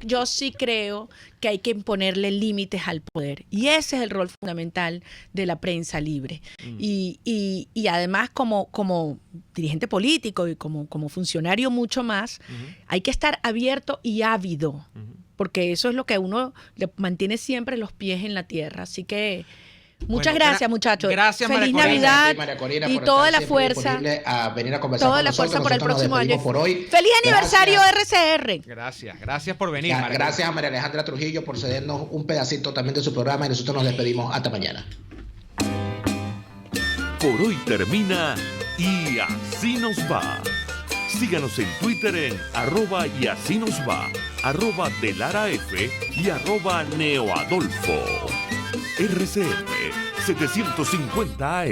yo sí creo que hay que imponerle límites al poder. Y ese es el rol fundamental de la prensa libre. Y además, como dirigente político y como funcionario mucho más, hay que estar abierto y ávido. Porque eso es lo que a uno le mantiene siempre los pies en la tierra. Así que muchas Bueno, gracias, muchachos. gracias, Feliz María Corina. Navidad Gracias a ti, María Corina, y por toda estar la siempre fuerza. disponible a venir a conversar Toda con la nosotros. fuerza por el Nosotros nos próximo año. despedimos por hoy. ¡Feliz aniversario Gracias. RCR! Gracias por venir, María Corina. Gracias a María Alejandra Trujillo por cedernos un pedacito también de su programa y nosotros nos despedimos hasta mañana. Por hoy termina Y Así Nos Va. Síganos en Twitter en @y así nos va, @delaraf y @neoadolfo. RCR 750 AM.